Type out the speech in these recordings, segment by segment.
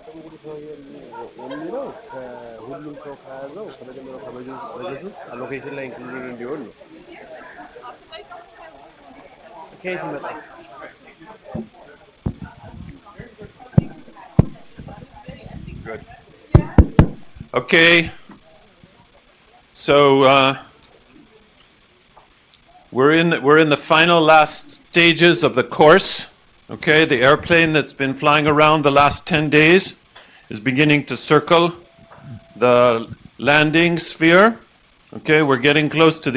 የሚለው ከሁሉም ሰው ከያዘው ከመጀመሪያው በጀት ውስጥ አሎኬሽን ላይ ኢንክሉድድ እንዲሆን ነው። ከየት ይመጣል? Good. Okay. So we're in the final last stages of the course. Okay, the airplane that's been flying around the last 10 days is beginning to circle the landing sphere. Okay, we're getting close to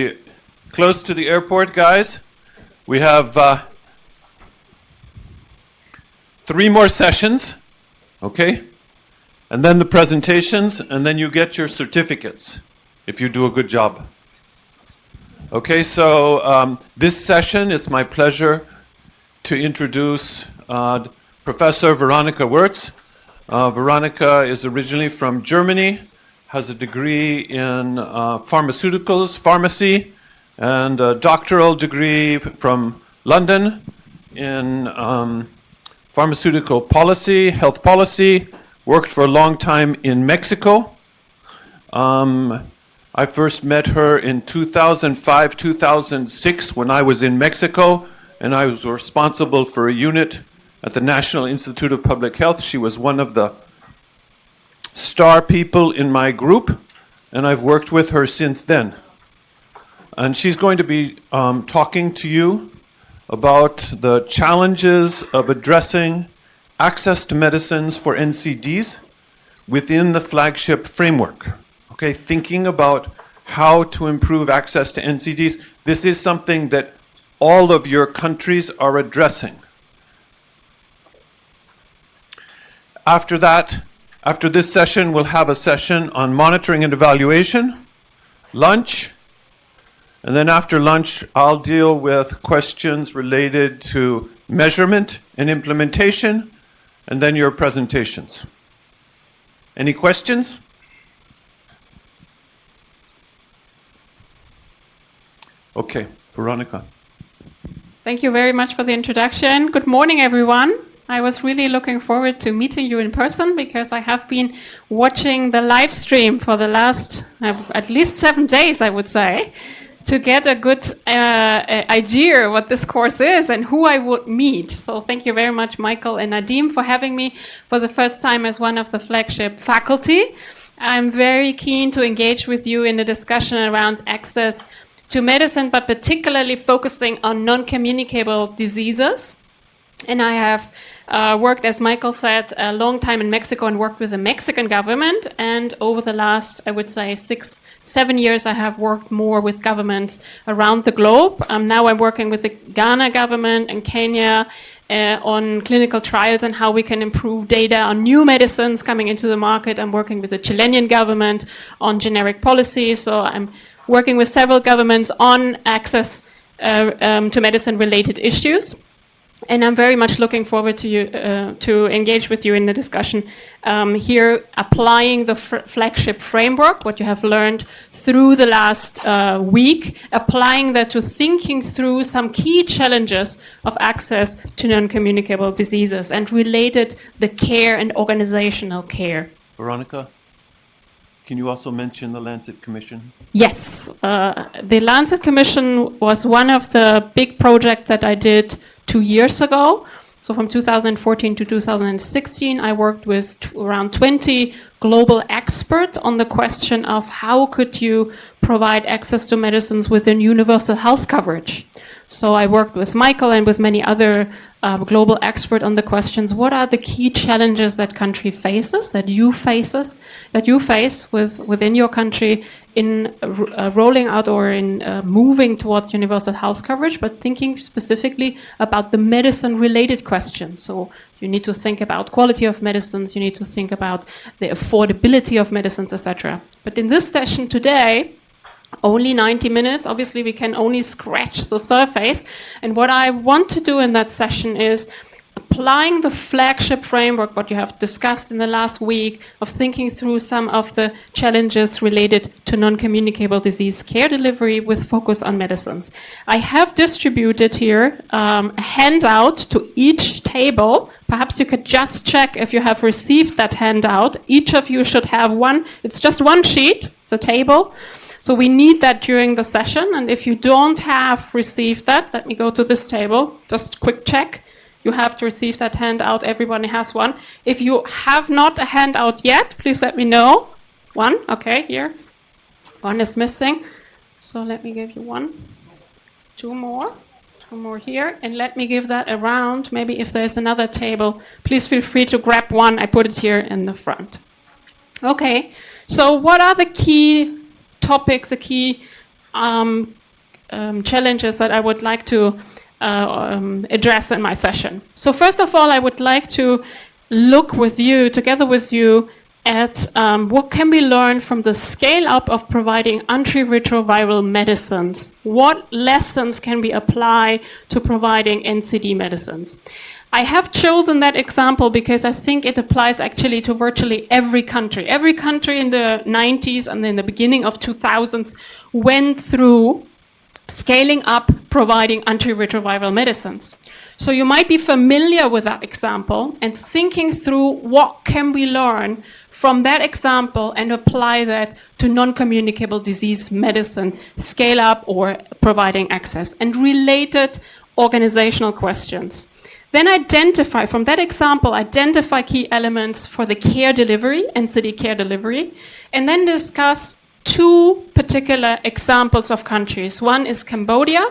the airport, guys. We have 3 more sessions. Okay, and then the presentations, and then you get your certificates if you do a good job. Okay, so this session, it's my pleasure to introduce Professor Veronika Wirtz. Veronika is originally from Germany, has a degree in pharmaceuticals, pharmacy, and a doctoral degree from London in pharmaceutical policy, health policy, worked for a long time in Mexico. I first met her in 2005, 2006 when I was in Mexico, and I was responsible for a unit at the National Institute of Public Health. She was one of the star people in my group, and I've worked with her since then. And she's going to be talking to you about the challenges of addressing access to medicines for NCDs within the flagship framework. Okay, thinking about how to improve access to NCDs. This is something that all of your countries are addressing. After that, after this session, we'll have a session on monitoring and evaluation, lunch, and then after lunch, I'll deal with questions related to measurement and implementation, and then your presentations. Any questions? Okay, Veronika. Thank you very much for the introduction. Good morning, everyone. I was really looking forward to meeting you in person because I have been watching the live stream for the last at least 7 days, I would say, to get a good idea what this course is and who I would meet. So thank you very much, Michael and Nadim, for having me for the first time as one of the flagship faculty. I'm very keen to engage with you in a discussion around access to medicine, but particularly focusing on non-communicable diseases. And I have worked, as Michael said, a long time in Mexico and worked with the Mexican government. And over the last, I would say, 6-7 years, I have worked more with governments around the globe. Now I'm working with the Ghana government and Kenya on clinical trials and how we can improve data on new medicines coming into the market. I'm working with the Chilean government on generic policy. So I'm working with several governments on access to medicine-related issues. And I'm very much looking forward to engage with you in the discussion here, applying the flagship framework, what you have learned through the last week, applying that to thinking through some key challenges of access to non-communicable diseases and related the care and organizational care. Veronika, can you also mention the Lancet Commission? Yes, the Lancet Commission was one of the big projects that I did 2 years ago. So from 2014 to 2016, I worked with around 20 global experts on the question of how could you provide access to medicines within universal health coverage. So I worked with Michael and with many other global experts on the questions, what are the key challenges that country faces, that you face within your country in rolling out or in moving towards universal health coverage, but thinking specifically about the medicine-related questions. So you need to think about quality of medicines, you need to think about the affordability of medicines, etc. But in this session today, only 90 minutes. Obviously, we can only scratch the surface. And what I want to do in that session is applying the flagship framework, what you have discussed in the last week, of thinking through some of the challenges related to non-communicable disease care delivery with focus on medicines. I have distributed here a handout to each table. Perhaps you could just check if you have received that handout. Each of you should have one. It's just one sheet. It's a table. So we need that during the session. And if you don't have received that, let me go to this table. Just quick check. You have to receive that handout. Everybody has one. If you have not a handout yet, please let me know. One, okay, here. One is missing. So let me give you one. Two more here. And let me give that around. Maybe if there's another table, please feel free to grab one. I put it here in the front. Okay, so what are the key topics, the key challenges that I would like to address in my session? So first of all, I would like to look with you, together with you, at what can we learn from the scale-up of providing antiretroviral medicines. What lessons can we apply to providing NCD medicines? I have chosen that example because I think it applies actually to virtually every country. Every country in the 90s and in the beginning of 2000s went through scaling up providing antiretroviral medicines. So you might be familiar with that example and thinking through what can we learn from that example and apply that to non-communicable disease medicine, scale up or providing access, and related organizational questions. Then identify, from that example, identify key elements for the care delivery, NCD care delivery, and then discuss two particular examples of countries. One is Cambodia,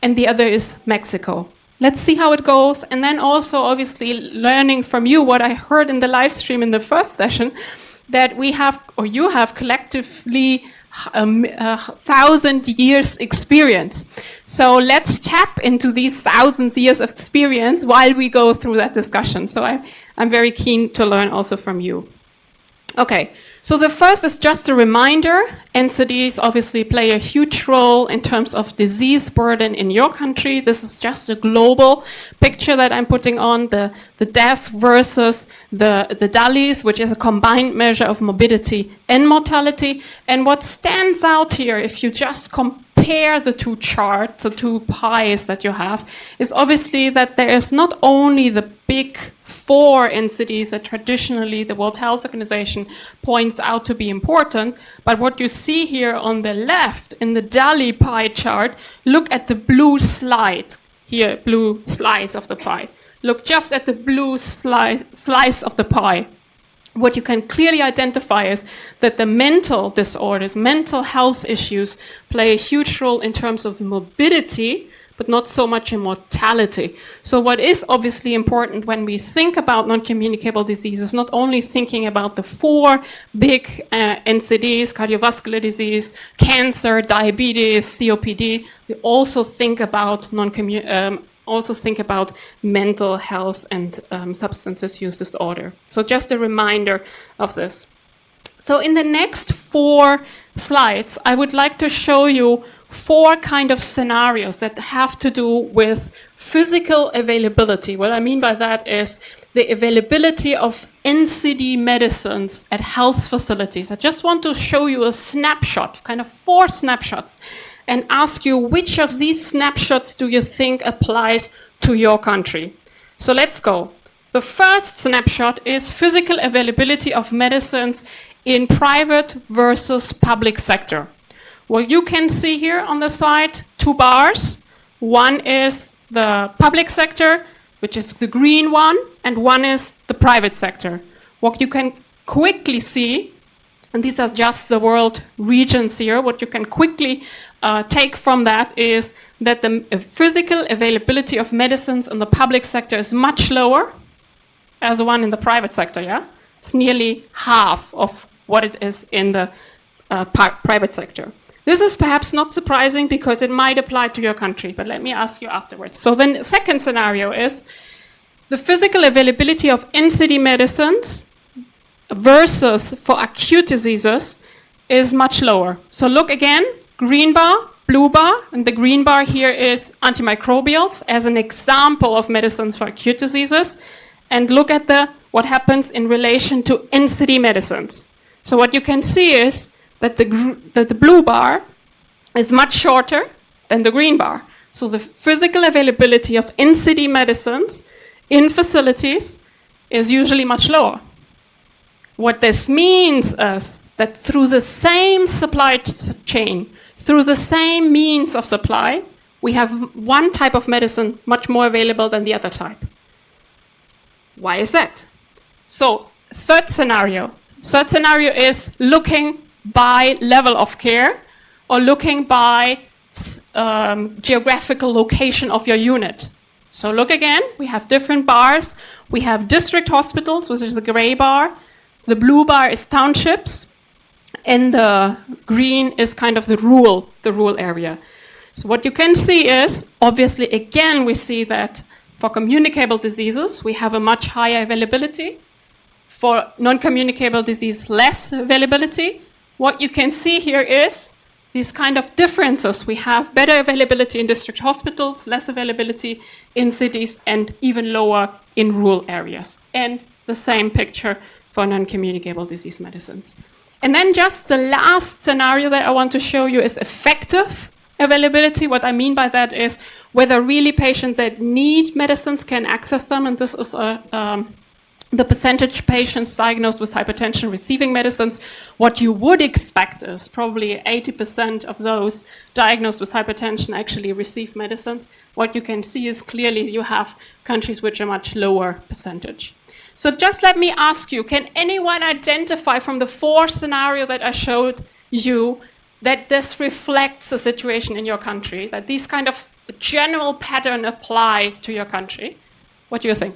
and the other is Mexico. Let's see how it goes, and then also obviously learning from you what I heard in the live stream in the first session, that we have, or you have collectively 1,000 years experience. So let's tap into these 1,000 years of experience while we go through that discussion. So I'm very keen to learn also from you. Okay, so the first is just a reminder. NCDs obviously play a huge role in terms of disease burden in your country. This is just a global picture that I'm putting on, the DAS versus the DALYs, which is a combined measure of morbidity and mortality. And what stands out here, if you just compare the two charts, the two pies that you have, is obviously that there is not only the big 4 NCDs that traditionally the World Health Organization points out to be important, but what you see here on the left in the DALY pie chart, look at the blue slide. Here, blue slice of the pie. Look just at the blue slice of the pie. What you can clearly identify is that the mental disorders, mental health issues, play a huge role in terms of morbidity, but not so much in mortality. So what is obviously important when we think about non-communicable diseases, not only thinking about the 4 big NCDs, cardiovascular disease, cancer, diabetes, COPD, we also think about mental health and substance use disorder. So just a reminder of this. So in the next 4 slides, I would like to show you 4 kind of scenarios that have to do with physical availability. What I mean by that is the availability of NCD medicines at health facilities. I just want to show you a snapshot, kind of 4 snapshots, and ask you which of these snapshots do you think applies to your country. So let's go. The first snapshot is physical availability of medicines in private versus public sector. Well, you can see here on the side 2 bars. One is the public sector, which is the green one, and one is the private sector. What you can quickly see, and these are just the world regions here, what you can quickly take from that is that the physical availability of medicines in the public sector is much lower as the one in the private sector, yeah? It's nearly half of what it is in the private sector. This is perhaps not surprising because it might apply to your country, but let me ask you afterwards. So then the second scenario is the physical availability of NCD medicines versus for acute diseases is much lower. So look again, green bar, blue bar, and the green bar here is antimicrobials as an example of medicines for acute diseases. And look at what happens in relation to NCD medicines. So what you can see is that the blue bar is much shorter than the green bar. So the physical availability of NCD medicines in facilities is usually much lower. What this means is that through the same supply chain, through the same means of supply, we have one type of medicine much more available than the other type. Why is that? So, third scenario is looking by level of care or looking by geographical location of your unit. So look again, we have different bars. We have district hospitals, which is the gray bar. The blue bar is townships. And the green is kind of the rural area. So what you can see is, obviously, again, we see that for communicable diseases, we have a much higher availability. For non-communicable disease, less availability. What you can see here is these kind of differences. We have better availability in district hospitals, less availability in cities, and even lower in rural areas. And the same picture for non-communicable disease medicines. And then just the last scenario that I want to show you is effective availability. What I mean by that is whether really patients that need medicines can access them, and this is the percentage patients diagnosed with hypertension receiving medicines. What you would expect is probably 80% of those diagnosed with hypertension actually receive medicines. What you can see is clearly you have countries which are much lower percentage. So just let me ask you, can anyone identify from the 4 scenarios that I showed you that this reflects the situation in your country, that these kind of general pattern apply to your country? What do you think?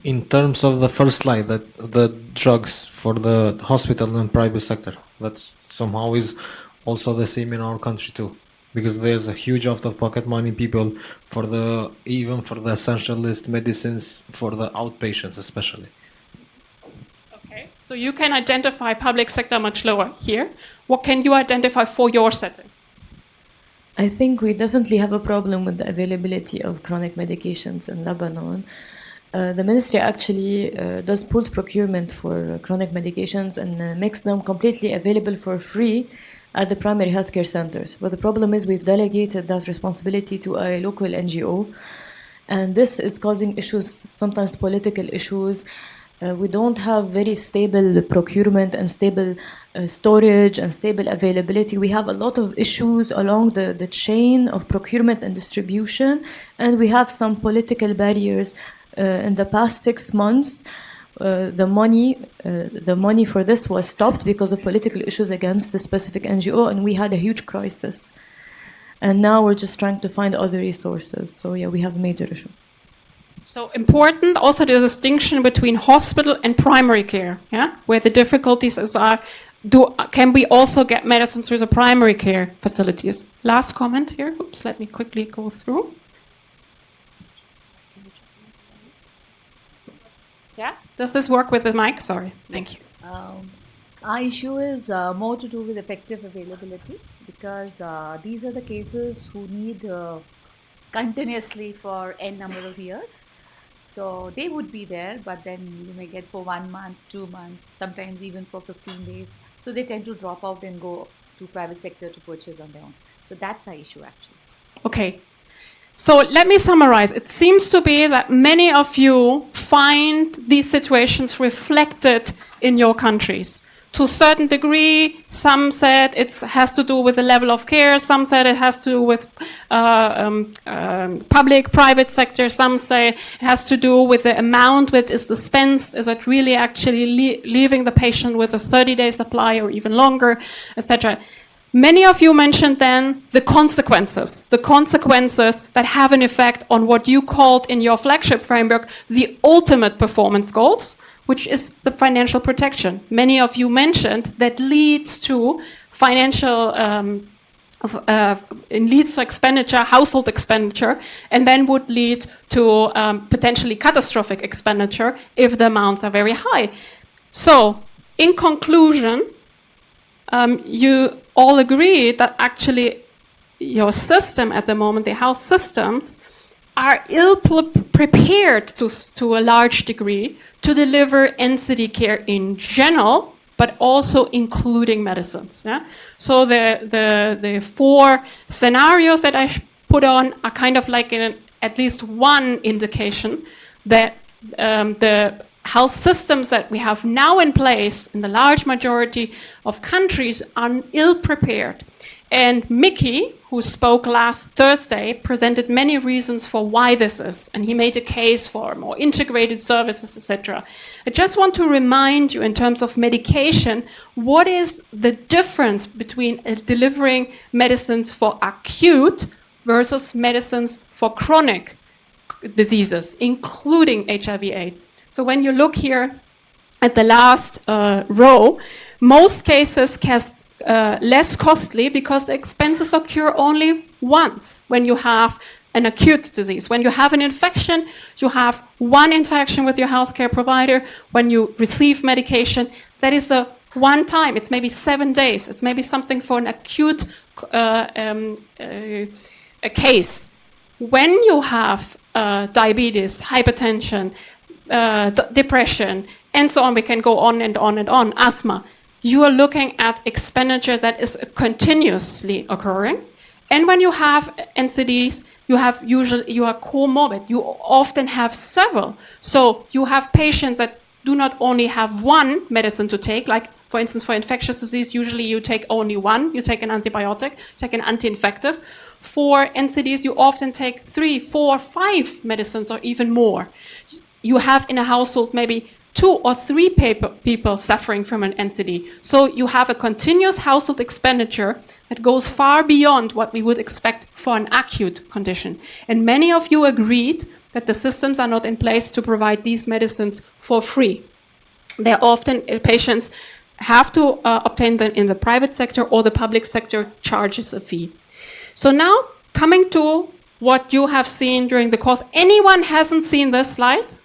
In terms of the first slide, that the drugs for the hospital and private sector, that somehow is also the same in our country too, because there's a huge out-of-pocket money people even for the essentialist medicines for the outpatients especially. Okay, so you can identify public sector much lower here. What can you identify for your setting? I think we definitely have a problem with the availability of chronic medications in Lebanon. The ministry actually does pooled procurement for chronic medications and makes them completely available for free at the primary healthcare centers. But the problem is we've delegated that responsibility to a local NGO, and this is causing issues, sometimes political issues. We don't have very stable procurement and stable storage and stable availability. We have a lot of issues along the chain of procurement and distribution, and we have some political barriers. In the past 6 months, the money for this was stopped because of political issues against the specific NGO, and we had a huge crisis. And now we're just trying to find other resources. So yeah, we have a major issue. So important also the distinction between hospital and primary care, yeah, where the difficulties are. Can we also get medicine through the primary care facilities? Last comment here. Oops, let me quickly go through. Yeah, does this work with the mic? Sorry, thank you. Our issue is more to do with effective availability, because these are the cases who need continuously for n number of years. So they would be there, but then you may get for 1 month, 2 months, sometimes even for 15 days. So they tend to drop out and go to private sector to purchase on their own. So that's our issue actually. Okay. So let me summarize. It seems to be that many of you find these situations reflected in your countries. To a certain degree, some said it has to do with the level of care, some said it has to do with public, private sector, some say it has to do with the amount that is dispensed. Is it really actually leaving the patient with a 30-day supply or even longer, etc.? Many of you mentioned then the consequences that have an effect on what you called in your flagship framework the ultimate performance goals, which is the financial protection. Many of you mentioned that leads to financial, leads to expenditure, household expenditure, and then would lead to potentially catastrophic expenditure if the amounts are very high. So, in conclusion, you all agree that actually your system at the moment, the health systems, are ill-prepared to a large degree to deliver NCD care in general, but also including medicines. Yeah? So the four scenarios that I put on are kind of like at least one indication that the health systems that we have now in place in the large majority of countries are ill-prepared. And Mickey, who spoke last Thursday, presented many reasons for why this is, and he made a case for more integrated services, etc. I just want to remind you in terms of medication, what is the difference between delivering medicines for acute versus medicines for chronic diseases, including HIV/AIDS. So when you look here at the last row, most cases cost less costly because the expenses occur only once when you have an acute disease. When you have an infection, you have one interaction with your healthcare provider. When you receive medication, that is a one time. It's maybe 7 days. It's maybe something for an acute a case. When you have diabetes, hypertension, depression, and so on, we can go on and on and on, asthma, you are looking at expenditure that is continuously occurring. And when you have NCDs, you are comorbid. You often have several. So you have patients that do not only have one medicine to take, like for instance, for infectious disease, usually you take only one. You take an antibiotic, take an anti-infective. For NCDs, you often take 3, 4, 5 medicines or even more. You have in a household maybe 2 or 3 people suffering from an NCD. So you have a continuous household expenditure that goes far beyond what we would expect for an acute condition. And many of you agreed that the systems are not in place to provide these medicines for free. They're often, patients have to obtain them in the private sector, or the public sector charges a fee. So now, coming to what you have seen during the course. Anyone hasn't seen this slide?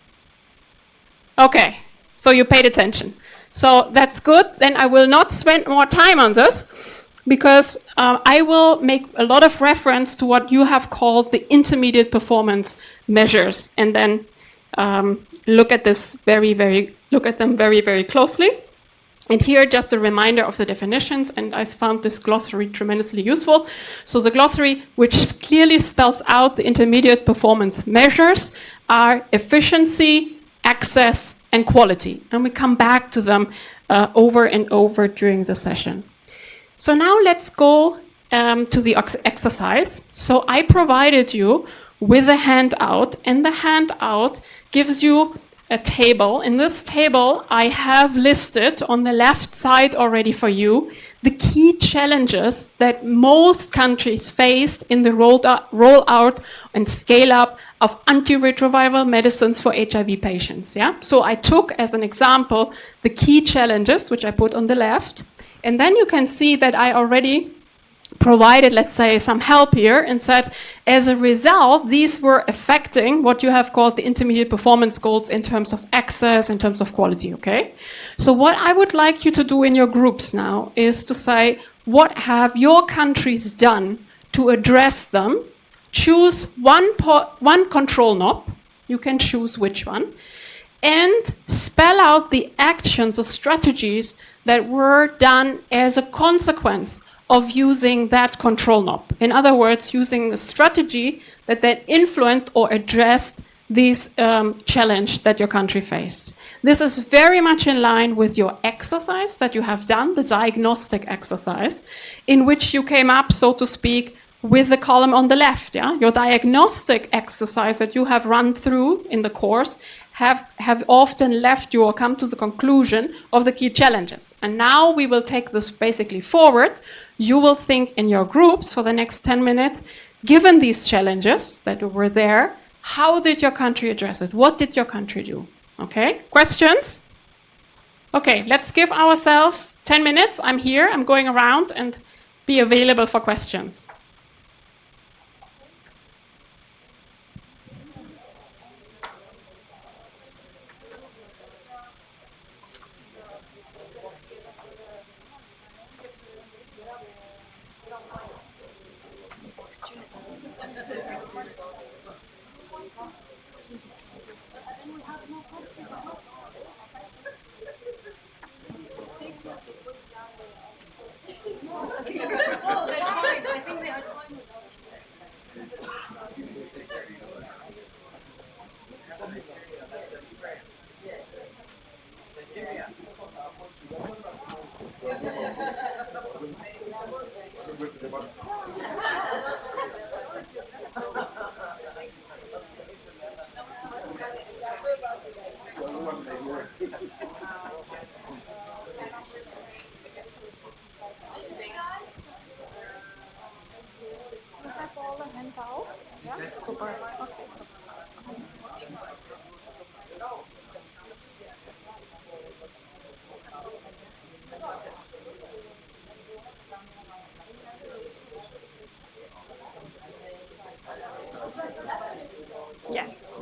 Okay, so you paid attention. So that's good. Then I will not spend more time on this, because I will make a lot of reference to what you have called the intermediate performance measures, and then look at them very, very closely. And here, just a reminder of the definitions, and I found this glossary tremendously useful. So the glossary, which clearly spells out the intermediate performance measures, are efficiency, access, and quality. And we come back to them over and over during the session. So now let's go to the exercise. So I provided you with a handout, and the handout gives you a table. In this table, I have listed on the left side already for you the key challenges that most countries faced in the rollout and scale up of antiretroviral medicines for HIV patients. Yeah? So I took as an example the key challenges, which I put on the left, and then you can see that I already provided, let's say, some help here and said, as a result, these were affecting what you have called the intermediate performance goals in terms of access, in terms of quality, okay? So what I would like you to do in your groups now is to say, what have your countries done to address them? Choose one control knob, you can choose which one, and spell out the actions or strategies that were done as a consequence of using that control knob. In other words, using a strategy that influenced or addressed this challenge that your country faced. This is very much in line with your exercise that you have done, the diagnostic exercise, in which you came up, so to speak, with the column on the left. Yeah? Your diagnostic exercise that you have run through in the course have often left you or come to the conclusion of the key challenges. And now we will take this basically forward. You will think in your groups for the next 10 minutes, given these challenges that were there, how did your country address it? What did your country do? Okay, questions? Okay, let's give ourselves 10 minutes. I'm here, I'm going around and be available for questions. You have all the handout? Yeah? Super. Okay. Yes.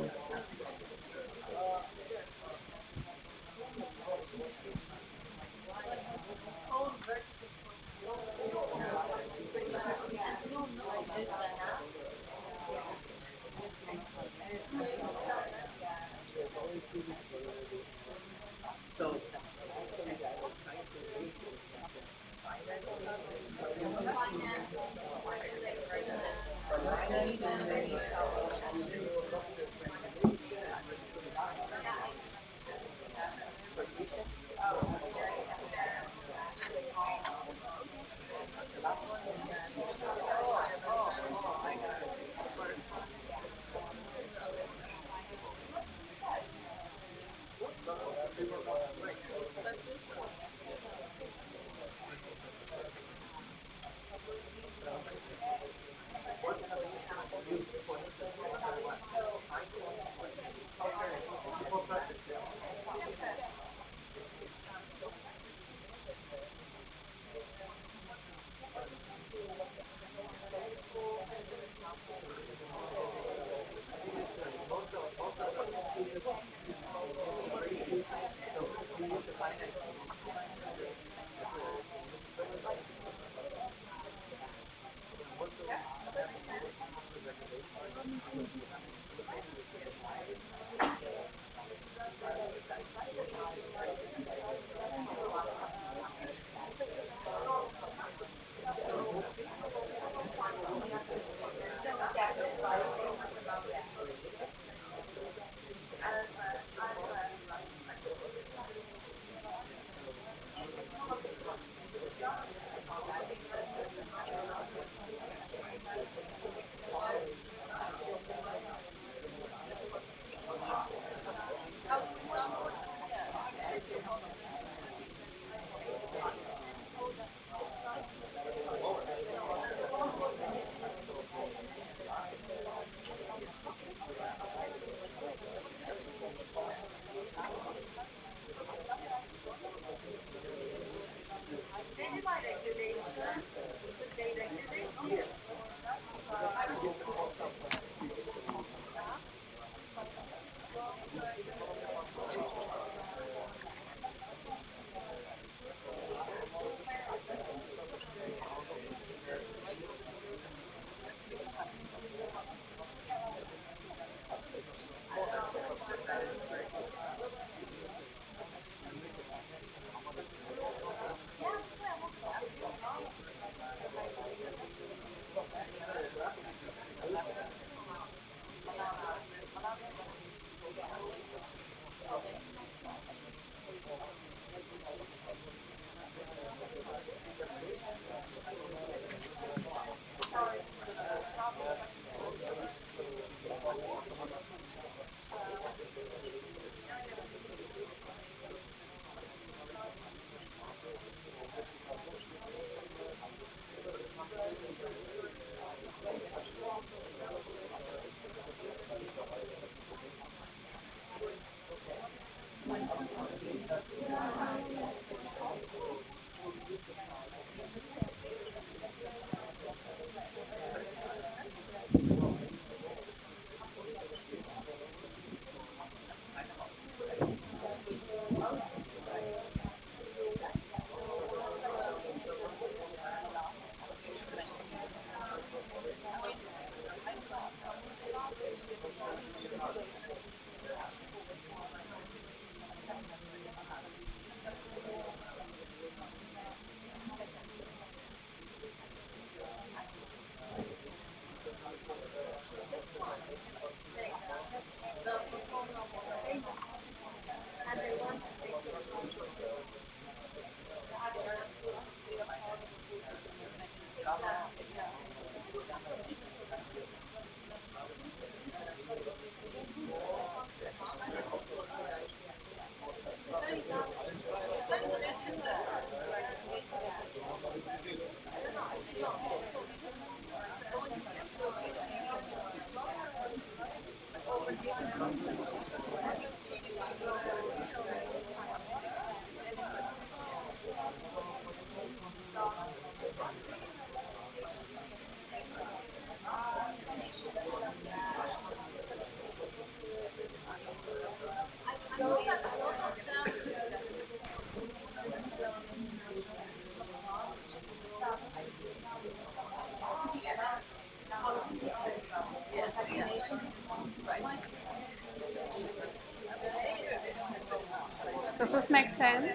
Does this make sense?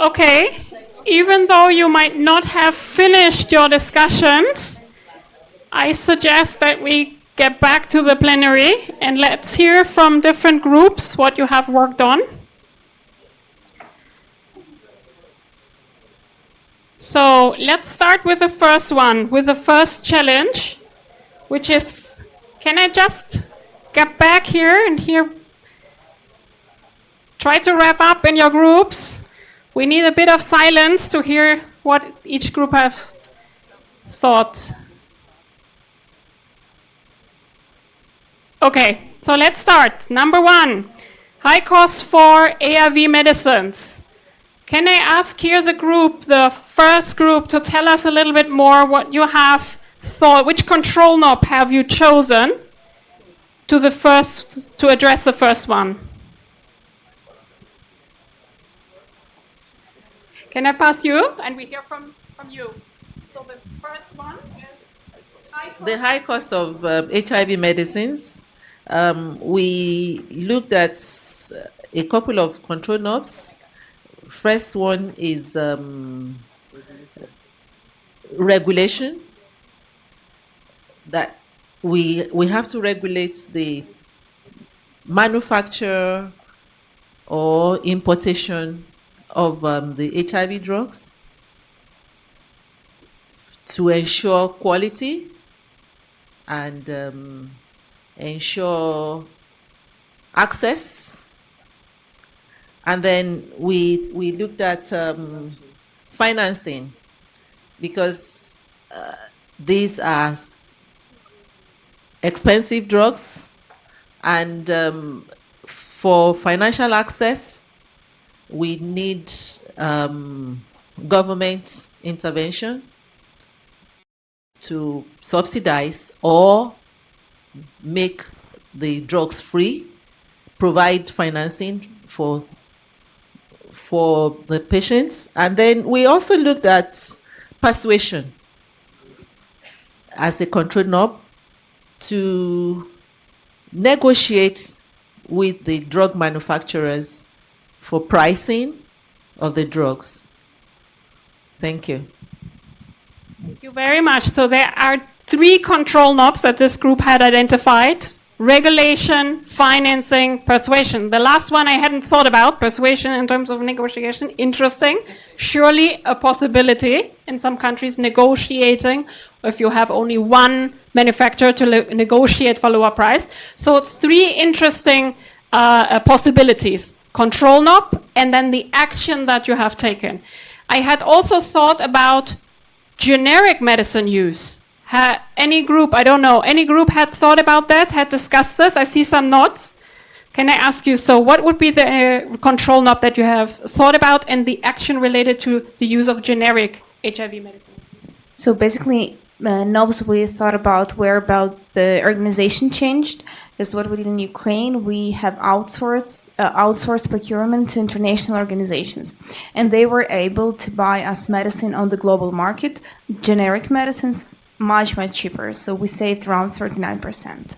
Okay, even though you might not have finished your discussions, I suggest that we get back to the plenary and let's hear from different groups what you have worked on. So let's start with the first one, with the first challenge, which is, can I just get back here and here? Try to wrap up in your groups. We need a bit of silence to hear what each group has thought. Okay, so let's start. Number 1, high cost for ARV medicines. Can I ask here the first group, to tell us a little bit more what you have thought, which control knob have you chosen to address the first one? Can I pass you? And we hear from you. So the first one is high cost. The high cost of HIV medicines. We looked at a couple of control knobs. First one is regulation. That we have to regulate the manufacture or importation of the HIV drugs to ensure quality and ensure access. And then we looked at financing, because these are expensive drugs, and for financial access, we need government intervention to subsidize or make the drugs free, provide financing for the patients. And then we also looked at persuasion as a control knob to negotiate with the drug manufacturers for pricing of the drugs. Thank you. Thank you very much. So there are 3 control knobs that this group had identified: regulation, financing, persuasion. The last one I hadn't thought about, persuasion in terms of negotiation. Interesting. Surely a possibility in some countries, negotiating if you have only one manufacturer to negotiate for lower price. So 3 interesting possibilities: control knob, and then the action that you have taken. I had also thought about generic medicine use. Any group, I don't know, any group had thought about that, had discussed this? I see some nods. Can I ask you, so what would be the control knob that you have thought about, and the action related to the use of generic HIV medicine? So basically, knobs we thought about were about the organization changed. Because what we did in Ukraine, we have outsourced procurement to international organizations, and they were able to buy us medicine on the global market, generic medicines, much cheaper. So we saved around 39%.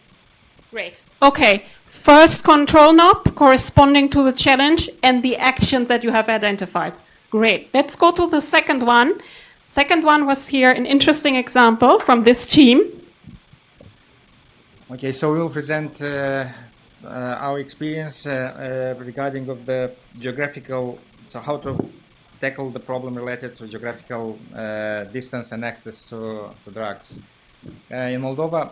Great. Okay. First control knob corresponding to the challenge and the actions that you have identified. Great. Let's go to the second one. Second one was here an interesting example from this team. Okay, so we will present our experience regarding of the geographical, so how to tackle the problem related to geographical distance and access to drugs. In Moldova,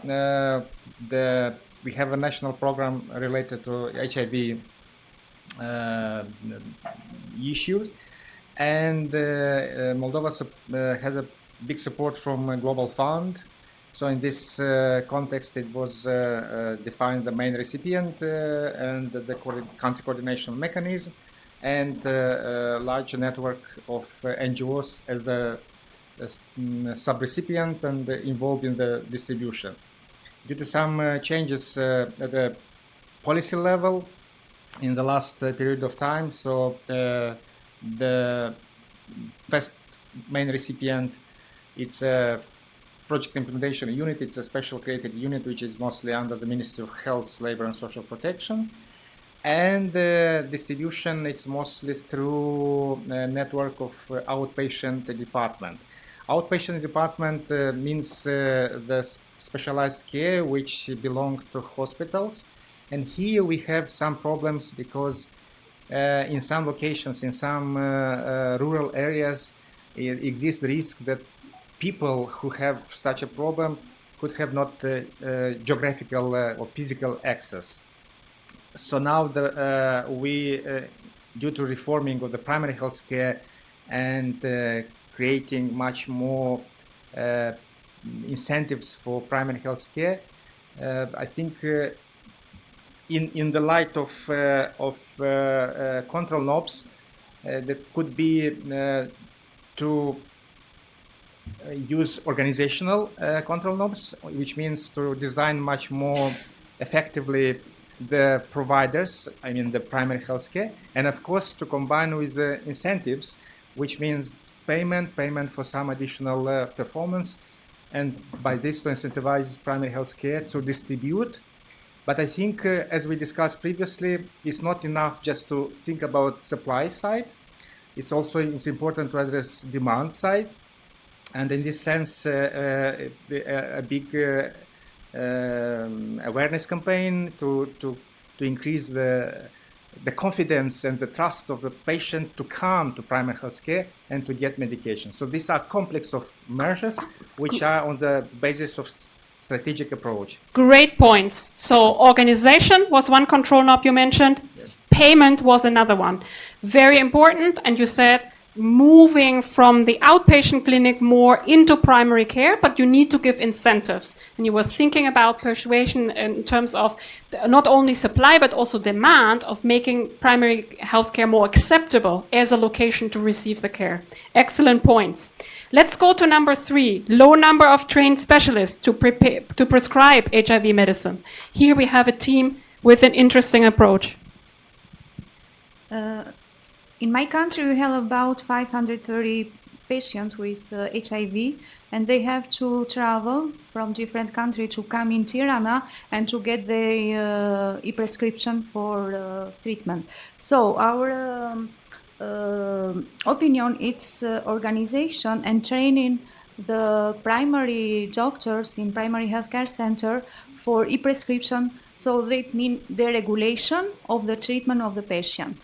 we have a national program related to HIV issues, and Moldova has a big support from a global fund. So in this context, it was defined the main recipient and the country coordination mechanism, and a large network of NGOs as the sub-recipient and involved in the distribution. Due to some changes at the policy level in the last period of time, so the first main recipient, it's a project implementation unit. It's a special created unit which is mostly under the Ministry of Health, Labor and Social Protection. And the distribution, it's mostly through a network of outpatient department. Outpatient department means the specialized care which belong to hospitals. And here we have some problems because in some locations, in some rural areas, it exists the risk that people who have such a problem could have not geographical or physical access. So now we, due to reforming of the primary health care and creating much more incentives for primary health care, I think in the light of control knobs, that could be to use organizational control knobs, which means to design much more effectively the providers, I mean the primary health care, and of course to combine with the incentives, which means payment for some additional performance, and by this to incentivize primary health care to distribute. But I think, as we discussed previously, it's not enough just to think about supply side. It's important to address demand side. And in this sense, a big awareness campaign to increase the confidence and the trust of the patient to come to primary health care and to get medication. So these are complex of measures which are on the basis of strategic approach. Great points. So organization was one control knob you mentioned. Yes. Payment was another one. Very important. And you said moving from the outpatient clinic more into primary care, but you need to give incentives. And you were thinking about persuasion in terms of not only supply, but also demand of making primary healthcare more acceptable as a location to receive the care. Excellent points. Let's go to number 3, low number of trained specialists to prescribe HIV medicine. Here we have a team with an interesting approach. In my country, we have about 530 patients with HIV, and they have to travel from different countries to come in Tirana and to get the e-prescription for treatment. So our opinion is organization and training the primary doctors in primary healthcare center for e-prescription, so that means the regulation of the treatment of the patient.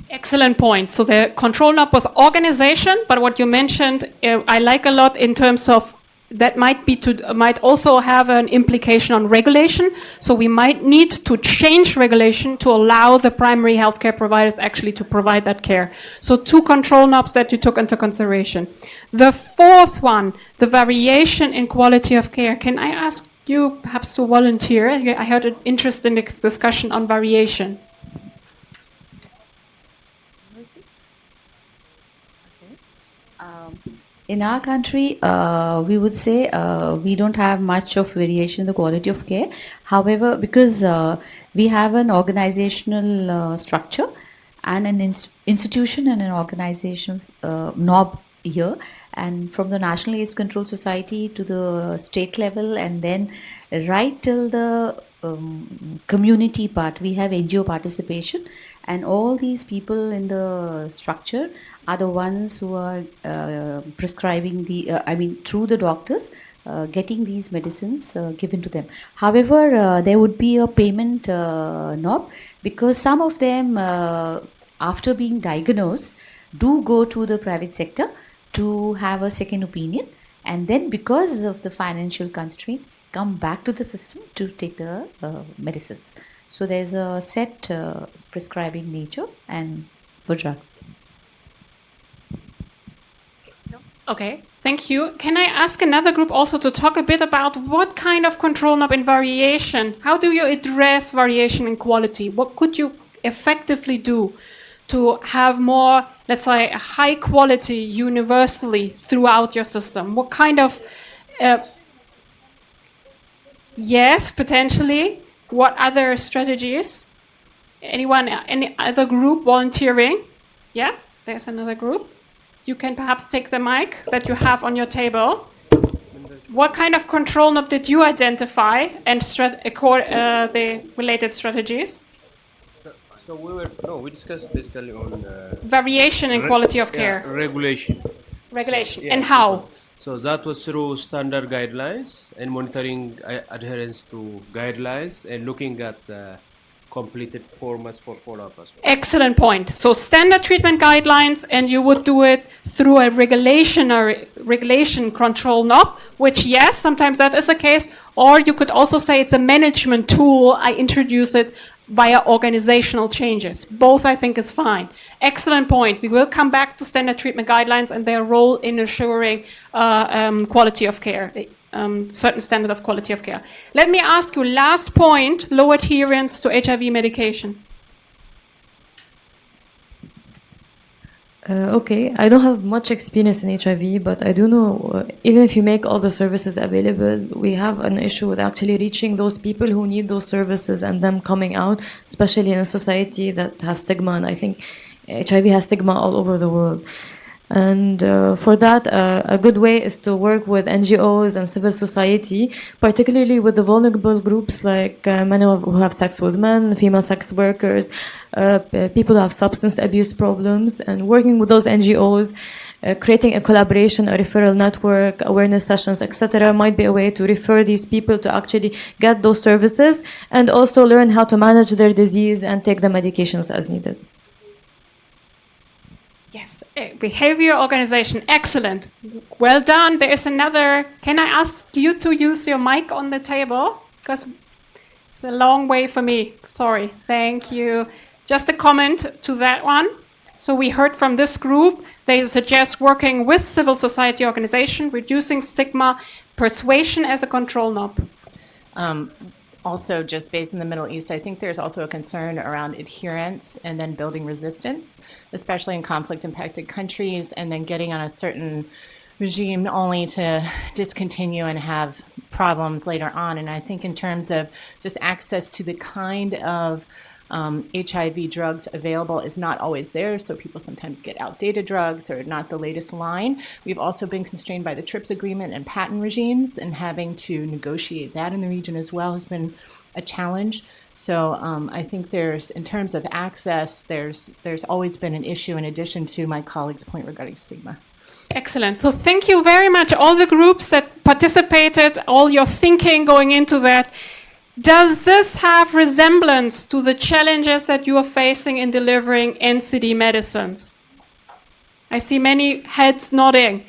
Excellent point. So the control knob was organization, but what you mentioned, I like a lot in terms of that might also have an implication on regulation. So we might need to change regulation to allow the primary healthcare providers actually to provide that care. So 2 control knobs that you took into consideration. The 4th one, the variation in quality of care. Can I ask you perhaps to volunteer? I heard an interesting discussion on variation. In our country, we would say we don't have much of variation in the quality of care. However, because we have an organizational structure and an institution and an organization's knob here, and from the National AIDS Control Society to the state level, and then right till the community part, we have NGO participation, and all these people in the structure are the ones who are prescribing through the doctors, getting these medicines given to them. However, there would be a payment knob, because some of them, after being diagnosed, do go to the private sector to have a second opinion, and then because of the financial constraint, come back to the system to take the medicines. So there's a set prescribing nature and for drugs. Okay, thank you. Can I ask another group also to talk a bit about what kind of control knob in variation? How do you address variation in quality? What could you effectively do to have more, let's say, high quality universally throughout your system? What kind of... yes, potentially. What other strategies? Anyone, any other group volunteering? Yeah, there's another group. You can perhaps take the mic that you have on your table. What kind of control knob did you identify and the related strategies? So we discussed basically on variation in quality of care. Regulation. Regulation. Yeah, and how? So that was through standard guidelines and monitoring adherence to guidelines and looking at completed formats for follow-up as well. Excellent point. So standard treatment guidelines, and you would do it through a regulation control knob, which yes, sometimes that is the case, or you could also say it's a management tool. I introduce it via organizational changes. Both, I think, is fine. Excellent point. We will come back to standard treatment guidelines and their role in assuring quality of care, certain standard of quality of care. Let me ask you, last point, low adherence to HIV medication. Okay, I don't have much experience in HIV, but I do know even if you make all the services available, we have an issue with actually reaching those people who need those services and them coming out, especially in a society that has stigma, and I think HIV has stigma all over the world. And for that, a good way is to work with NGOs and civil society, particularly with the vulnerable groups like men who have sex with men, female sex workers, people who have substance abuse problems, and working with those NGOs, creating a collaboration, a referral network, awareness sessions, etc., might be a way to refer these people to actually get those services and also learn how to manage their disease and take the medications as needed. Yes, behavior organization, excellent. Well done. There is another. Can I ask you to use your mic on the table? Because it's a long way for me. Sorry. Thank you. Just a comment to that one. So we heard from this group, they suggest working with civil society organization, reducing stigma, persuasion as a control knob. Also, just based in the Middle East, I think there's also a concern around adherence and then building resistance, especially in conflict-impacted countries, and then getting on a certain regime only to discontinue and have problems later on. And I think in terms of just access to the kind of HIV drugs available is not always there, so people sometimes get outdated drugs or not the latest line. We've also been constrained by the TRIPS agreement and patent regimes, and having to negotiate that in the region as well has been a challenge. So I think there's, in terms of access, there's always been an issue in addition to my colleague's point regarding stigma. Excellent. So thank you very much, all the groups that participated, all your thinking going into that. Does this have resemblance to the challenges that you are facing in delivering NCD medicines? I see many heads nodding.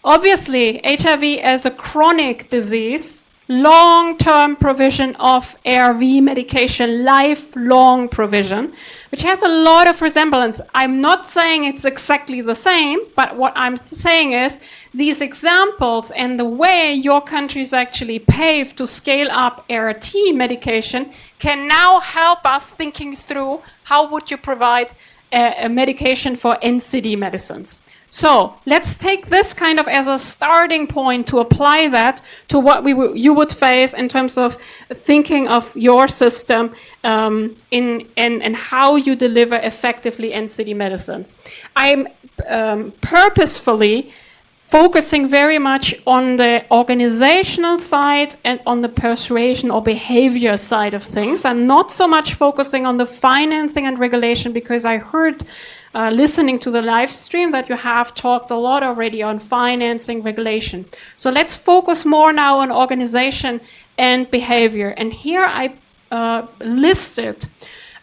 Obviously, HIV as a chronic disease, long-term provision of ARV medication, lifelong provision, which has a lot of resemblance. I'm not saying it's exactly the same, but what I'm saying is these examples and the way your countries actually paved to scale up ART medication can now help us thinking through how would you provide a medication for NCD medicines. So let's take this kind of as a starting point to apply that to what you would face in terms of thinking of your system and how you deliver effectively NCD medicines. I'm purposefully focusing very much on the organizational side and on the persuasion or behavior side of things. I'm not so much focusing on the financing and regulation, because I heard listening to the live stream that you have talked a lot already on financing regulation. So let's focus more now on organization and behavior. And here I listed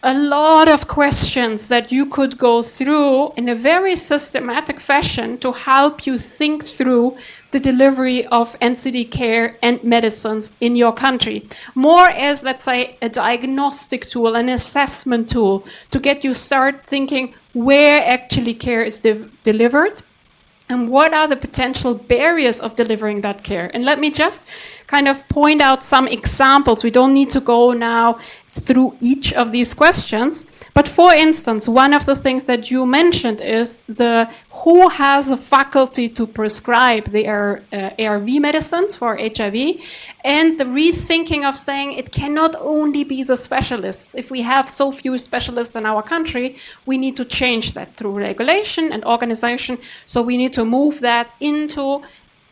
a lot of questions that you could go through in a very systematic fashion to help you think through the delivery of NCD care and medicines in your country. More as, let's say, a diagnostic tool, an assessment tool to get you start thinking where actually care is delivered and what are the potential barriers of delivering that care. And let me just kind of point out some examples. We don't need to go now through each of these questions, but for instance, one of the things that you mentioned is who has a faculty to prescribe the ARV medicines for HIV, and the rethinking of saying it cannot only be the specialists. If we have so few specialists in our country, we need to change that through regulation and organization. So we need to move that into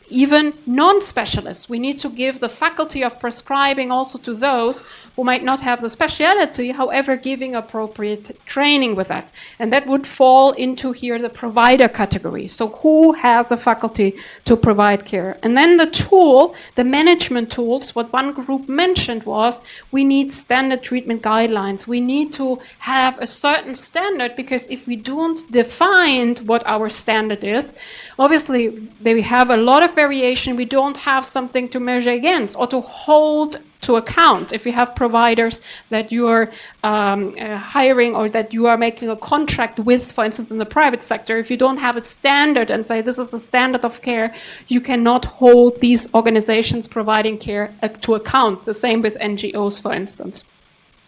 even non-specialists. We need to give the faculty of prescribing also to those who might not have the speciality, however, giving appropriate training with that. And that would fall into here the provider category. So who has a faculty to provide care? And then the tool, the management tools, what one group mentioned was we need standard treatment guidelines. We need to have a certain standard, because if we don't define what our standard is, obviously they have a lot of variation. We don't have something to measure against or to hold to account. If you have providers that you are hiring or that you are making a contract with, for instance, in the private sector, if you don't have a standard and say this is the standard of care, you cannot hold these organizations providing care to account. The same with NGOs, for instance.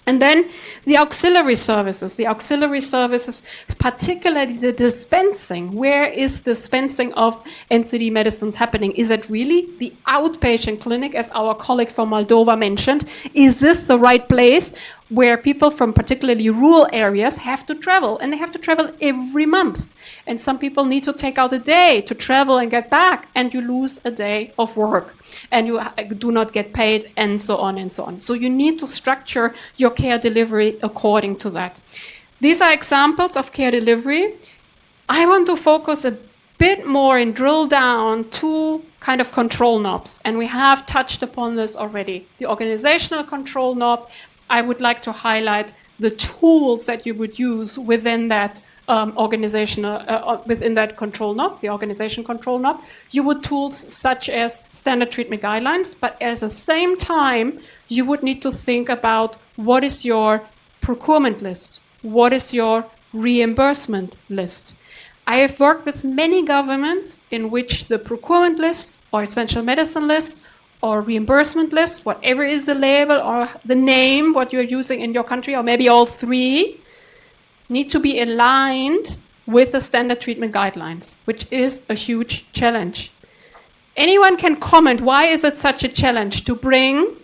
And then the auxiliary services, particularly the dispensing. Where is dispensing of NCD medicines happening? Is it really the outpatient clinic, as our colleague from Moldova mentioned? Is this the right place? where people from particularly rural areas have to travel, and they have to travel every month. And some people need to take out a day to travel and get back, and you lose a day of work, and you do not get paid, and so on and so on. So you need to structure your care delivery according to that. These are examples of care delivery. I want to focus a bit more and drill down two kind of control knobs, and we have touched upon this already. The organizational control knob, I would like to highlight the tools that you would use within that within that control knob, the organization control knob. You would tools such as standard treatment guidelines, but at the same time, you would need to think about what is your procurement list, what is your reimbursement list. I have worked with many governments in which the procurement list or essential medicine list or reimbursement list, whatever is the label or the name, what you're using in your country, or maybe all three, need to be aligned with the standard treatment guidelines, which is a huge challenge. Anyone can comment, why is it such a challenge to bring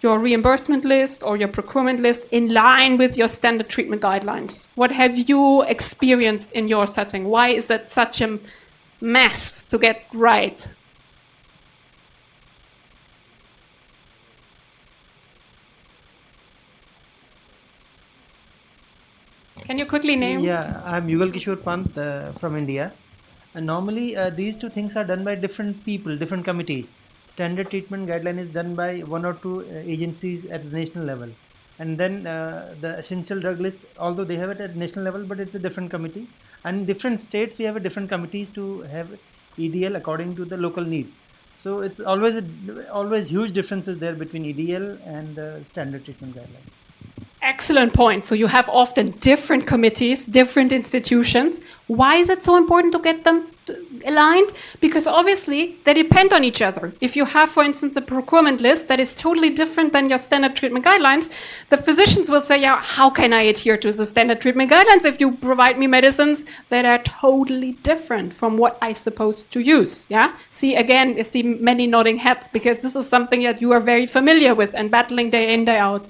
your reimbursement list or your procurement list in line with your standard treatment guidelines? What have you experienced in your setting? Why is that such a mess to get right? Can you quickly name? Yeah, I'm Yugal Kishore Pant from India. And normally these two things are done by different people, different committees. Standard treatment guideline is done by one or two agencies at the national level. And then the essential drug list, although they have it at national level, but it's a different committee. And in different states, we have a different committees to have EDL according to the local needs. So it's always huge differences there between EDL and standard treatment guidelines. Excellent point. So you have often different committees, different institutions. Why is it so important to get them aligned? Because obviously they depend on each other. If you have, for instance, a procurement list that is totally different than your standard treatment guidelines, the physicians will say, yeah, how can I adhere to the standard treatment guidelines if you provide me medicines that are totally different from what I'm supposed to use? Yeah. See, again, you see many nodding heads because this is something that you are very familiar with and battling day in, day out.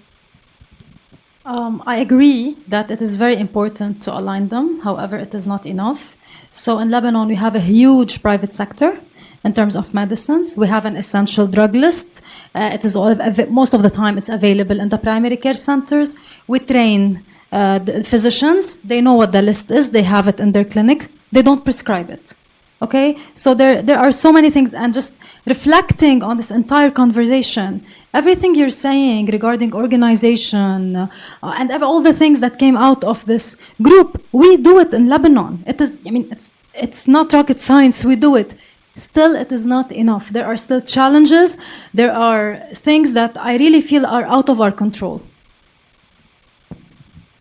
I agree that it is very important to align them. However, it is not enough. So in Lebanon, we have a huge private sector in terms of medicines. We have an essential drug list. It is most of the time it's available in the primary care centers. We train the physicians. They know what the list is. They have it in their clinic. They don't prescribe it. Okay, so there are so many things, and just reflecting on this entire conversation, everything you're saying regarding organization and all the things that came out of this group, we do it in Lebanon. It is, I mean, it's not rocket science. We do it. Still, it is not enough. There are still challenges. There are things that I really feel are out of our control.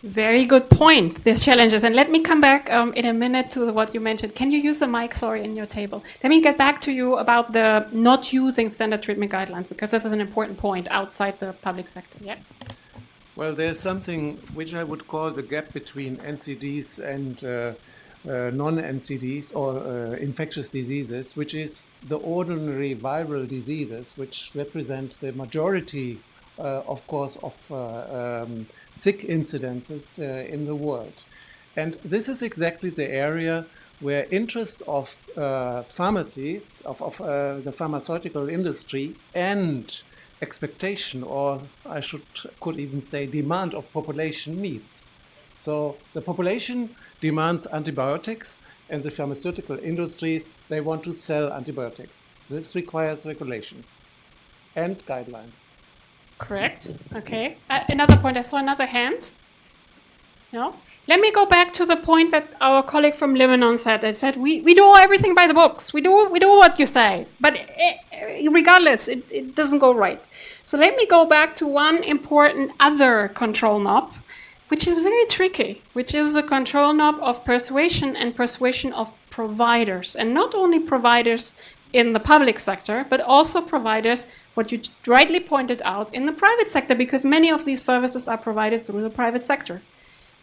Very good point, the challenges. And let me come back in a minute to what you mentioned. Can you use the mic, sorry, in your table? Let me get back to you about the not using standard treatment guidelines, because this is an important point outside the public sector. Yeah. Well, there's something which I would call the gap between NCDs and non-NCDs or infectious diseases, which is the ordinary viral diseases, which represent the majority of course, of sick incidences in the world. And this is exactly the area where interest of pharmacies, of the pharmaceutical industry, and expectation, or I could even say demand of population meets. So the population demands antibiotics, and the pharmaceutical industries, they want to sell antibiotics. This requires regulations and guidelines. Correct. Okay. Another point. I saw another hand. No? Let me go back to the point that our colleague from Lebanon said. They said, we do everything by the books. We do what you say. But regardless, it doesn't go right. So let me go back to one important other control knob, which is very tricky, which is the control knob of persuasion and persuasion of providers. And not only providers in the public sector, but also providers, what you rightly pointed out, in the private sector, because many of these services are provided through the private sector.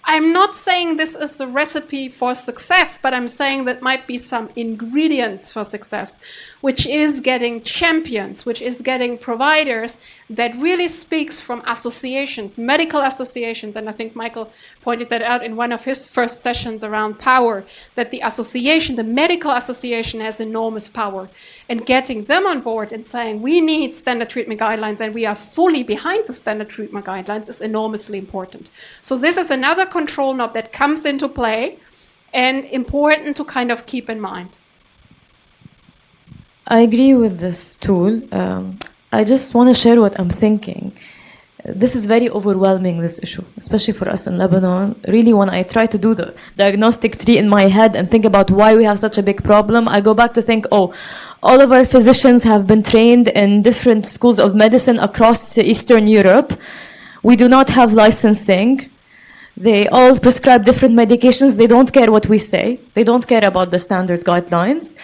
I'm not saying this is the recipe for success, but I'm saying that might be some ingredients for success, which is getting champions, which is getting providers that really speaks from associations, medical associations. And I think Michael pointed that out in one of his first sessions around power, that the association, the medical association, has enormous power. And getting them on board and saying, we need standard treatment guidelines and we are fully behind the standard treatment guidelines is enormously important. So this is another control knob that comes into play and important to kind of keep in mind. I agree with this tool. I just want to share what I'm thinking. This is very overwhelming, this issue, especially for us in Lebanon. Really, when I try to do the diagnostic tree in my head and think about why we have such a big problem, I go back to think, oh, all of our physicians have been trained in different schools of medicine across Eastern Europe. We do not have licensing. They all prescribe different medications. They don't care what we say. They don't care about the standard guidelines.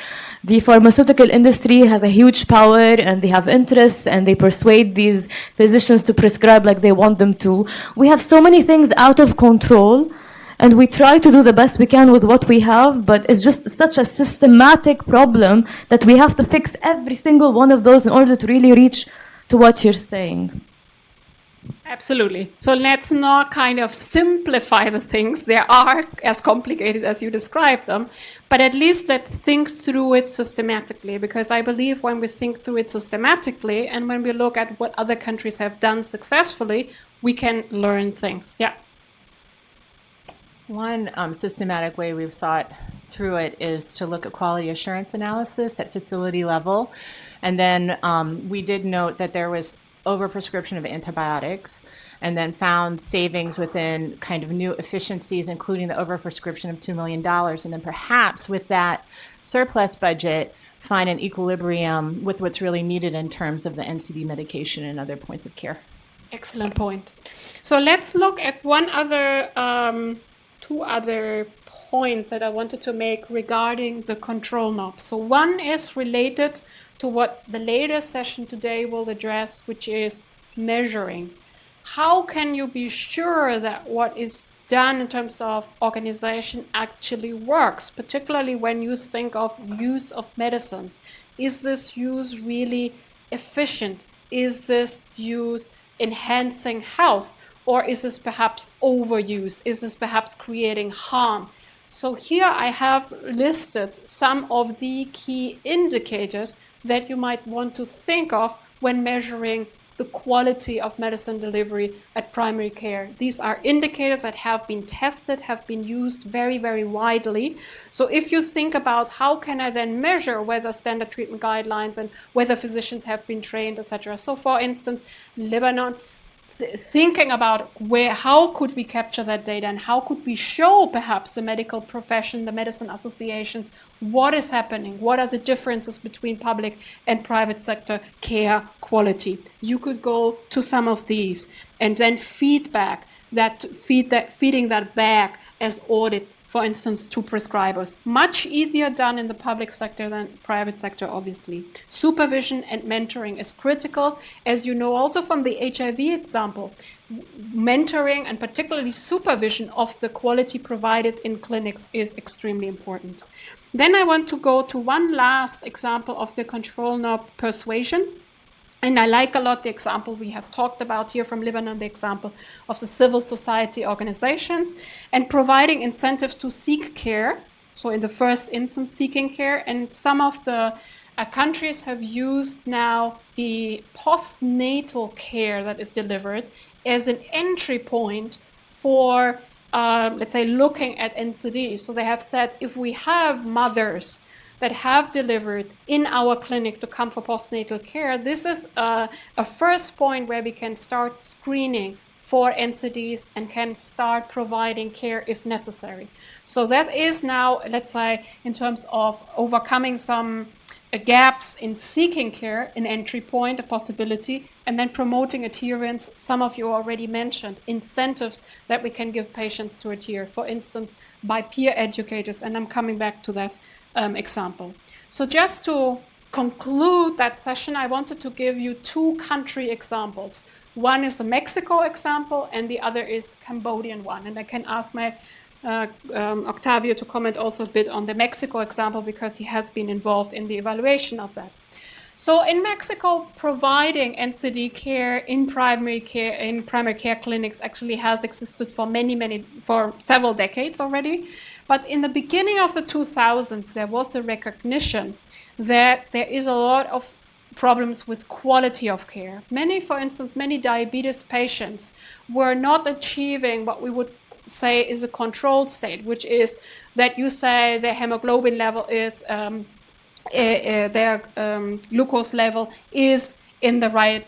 The pharmaceutical industry has a huge power and they have interests and they persuade these physicians to prescribe like they want them to. We have so many things out of control and we try to do the best we can with what we have, but it's just such a systematic problem that we have to fix every single one of those in order to really reach to what you're saying. Absolutely. So let's not kind of simplify the things. They are as complicated as you describe them, but at least let's think through it systematically, because I believe when we think through it systematically and when we look at what other countries have done successfully, we can learn things. Yeah. One systematic way we've thought through it is to look at quality assurance analysis at facility level. And then we did note that there was overprescription of antibiotics, and then found savings within kind of new efficiencies, including the overprescription of $2 million. And then perhaps with that surplus budget, find an equilibrium with what's really needed in terms of the NCD medication and other points of care. Excellent point. So let's look at two other points that I wanted to make regarding the control knob. So one is related to what the later session today will address, which is measuring. How can you be sure that what is done in terms of organization actually works, particularly when you think of use of medicines? Is this use really efficient? Is this use enhancing health? Or is this perhaps overuse? Is this perhaps creating harm? So here I have listed some of the key indicators that you might want to think of when measuring the quality of medicine delivery at primary care. These are indicators that have been tested, have been used very, very widely. So if you think about how can I then measure whether standard treatment guidelines and whether physicians have been trained, etc. So for instance, Lebanon, thinking about how could we capture that data and how could we show perhaps the medical profession, the medicine associations, what is happening, what are the differences between public and private sector care quality. You could go to some of these and then feeding that back as audits, for instance, to prescribers. Much easier done in the public sector than private sector, obviously. Supervision and mentoring is critical. As you know, also from the HIV example, mentoring and particularly supervision of the quality provided in clinics is extremely important. Then I want to go to one last example of the control knob, persuasion. And I like a lot the example we have talked about here from Lebanon, the example of the civil society organizations and providing incentives to seek care. So in the first instance, seeking care. And some of the countries have used now the postnatal care that is delivered as an entry point for, let's say, looking at NCDs. So they have said, if we have mothers that have delivered in our clinic to come for postnatal care, this is a first point where we can start screening for NCDs and can start providing care if necessary. So that is now, let's say, in terms of overcoming some gaps in seeking care, an entry point, a possibility, and then promoting adherence. Some of you already mentioned incentives that we can give patients to adhere, for instance, by peer educators, and I'm coming back to that example. So just to conclude that session, I wanted to give you 2 country examples. One is the Mexico example, and the other is Cambodian one. And I can ask my Octavio to comment also a bit on the Mexico example because he has been involved in the evaluation of that. So in Mexico, providing NCD care in primary care clinics actually has existed for several decades already. But in the beginning of the 2000s, there was a recognition that there is a lot of problems with quality of care. For instance, many diabetes patients were not achieving what we would say is a controlled state, which is that you say their hemoglobin level is their glucose level is in the right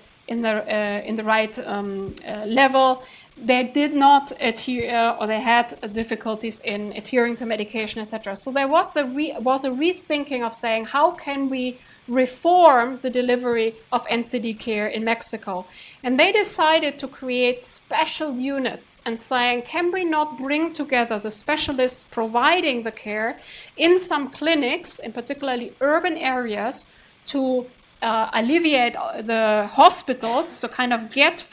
level. They did not adhere, or they had difficulties in adhering to medication, etc. So there was a rethinking of saying, how can we reform the delivery of NCD care in Mexico? And they decided to create special units and saying, can we not bring together the specialists providing the care in some clinics, in particularly urban areas, to alleviate the hospitals, to kind of get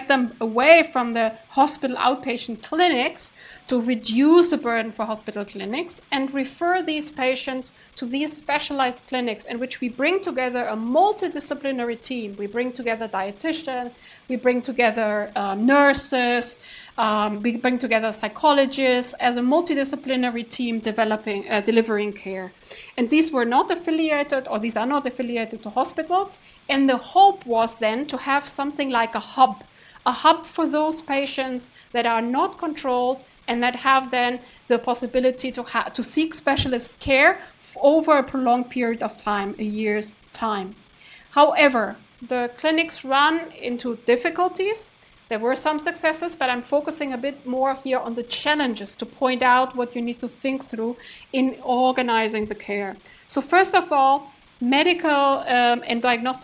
them away from the hospital outpatient clinics, to reduce the burden for hospital clinics, and refer these patients to these specialized clinics in which we bring together a multidisciplinary team. We bring together dietitians, we bring together nurses, we bring together psychologists as a multidisciplinary team delivering care. And these are not affiliated to hospitals. And the hope was then to have something like a hub for those patients that are not controlled and that have then the possibility to seek specialist care over a prolonged period of time, a year's time. However, the clinics run into difficulties. There were some successes, but I'm focusing a bit more here on the challenges to point out what you need to think through in organizing the care. So first of all, medicine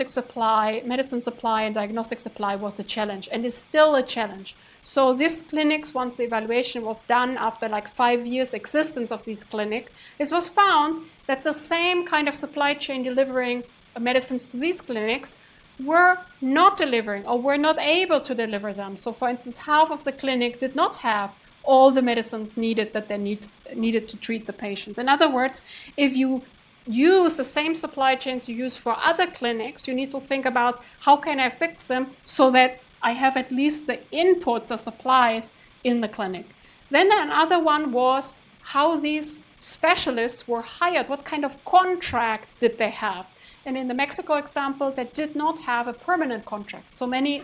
supply and diagnostic supply was a challenge and is still a challenge. So these clinics, once the evaluation was done after like 5 years existence of these clinics, it was found that the same kind of supply chain delivering medicines to these clinics were not delivering or were not able to deliver them. So for instance, half of the clinic did not have all the medicines needed that they needed to treat the patients. In other words, if you use the same supply chains you use for other clinics, you need to think about how can I fix them so that I have at least the inputs or supplies in the clinic. Then another one was how these specialists were hired. What kind of contract did they have? And in the Mexico example, they did not have a permanent contract. So many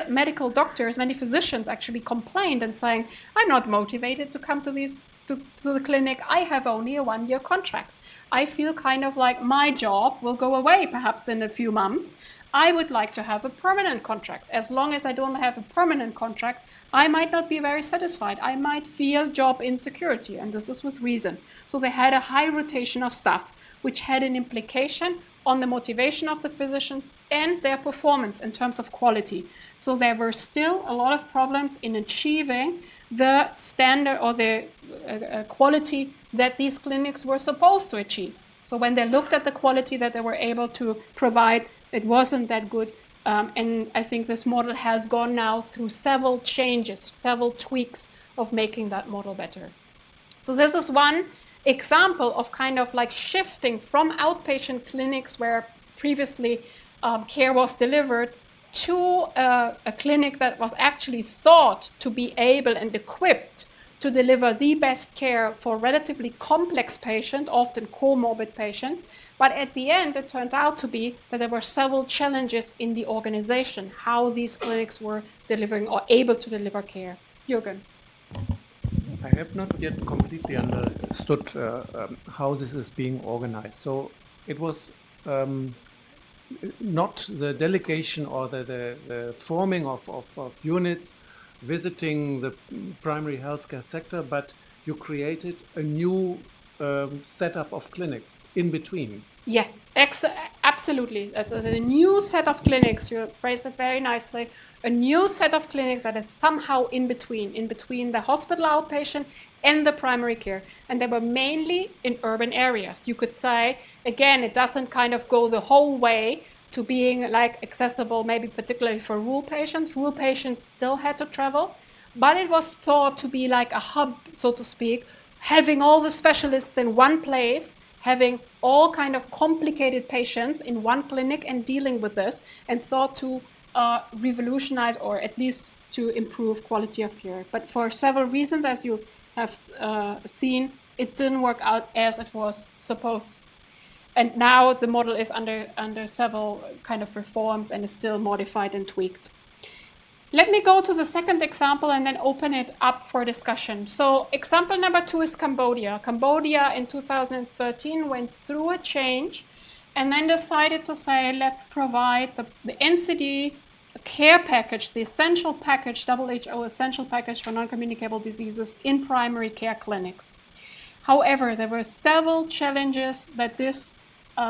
medical doctors, many physicians actually complained and saying, I'm not motivated to come to the clinic. I have only a 1-year contract. I feel kind of like my job will go away perhaps in a few months. I would like to have a permanent contract. As long as I don't have a permanent contract, I might not be very satisfied. I might feel job insecurity, and this is with reason. So they had a high rotation of staff, which had an implication on the motivation of the physicians and their performance in terms of quality. So there were still a lot of problems in achieving the standard or the quality that these clinics were supposed to achieve. So when they looked at the quality that they were able to provide, it wasn't that good. And I think this model has gone now through several changes, several tweaks of making that model better. So this is one example of kind of like shifting from outpatient clinics where previously care was delivered to a clinic that was actually thought to be able and equipped to deliver the best care for relatively complex patients, often comorbid patients. But at the end, it turned out to be that there were several challenges in the organization, how these clinics were delivering or able to deliver care. Jürgen. I have not yet completely understood how this is being organized. So it was not the delegation or the forming of units visiting the primary healthcare sector, but you created a new setup of clinics in between. Yes, absolutely. That's a new set of clinics. You phrased it very nicely. A new set of clinics that is somehow in between the hospital outpatient and the primary care. And they were mainly in urban areas. You could say, again, it doesn't kind of go the whole way to being like accessible, maybe particularly for rural patients. Rural patients still had to travel, but it was thought to be like a hub, so to speak, having all the specialists in one place, having all kind of complicated patients in one clinic and dealing with this, and thought to revolutionize or at least to improve quality of care. But for several reasons, as you have seen, it didn't work out as it was supposed. And now the model is under several kind of reforms and is still modified and tweaked. Let me go to the second example and then open it up for discussion. So example number 2 is Cambodia. Cambodia in 2013 went through a change and then decided to say, let's provide the NCD care package, the essential package, WHO essential package for non-communicable diseases in primary care clinics. However, there were several challenges that this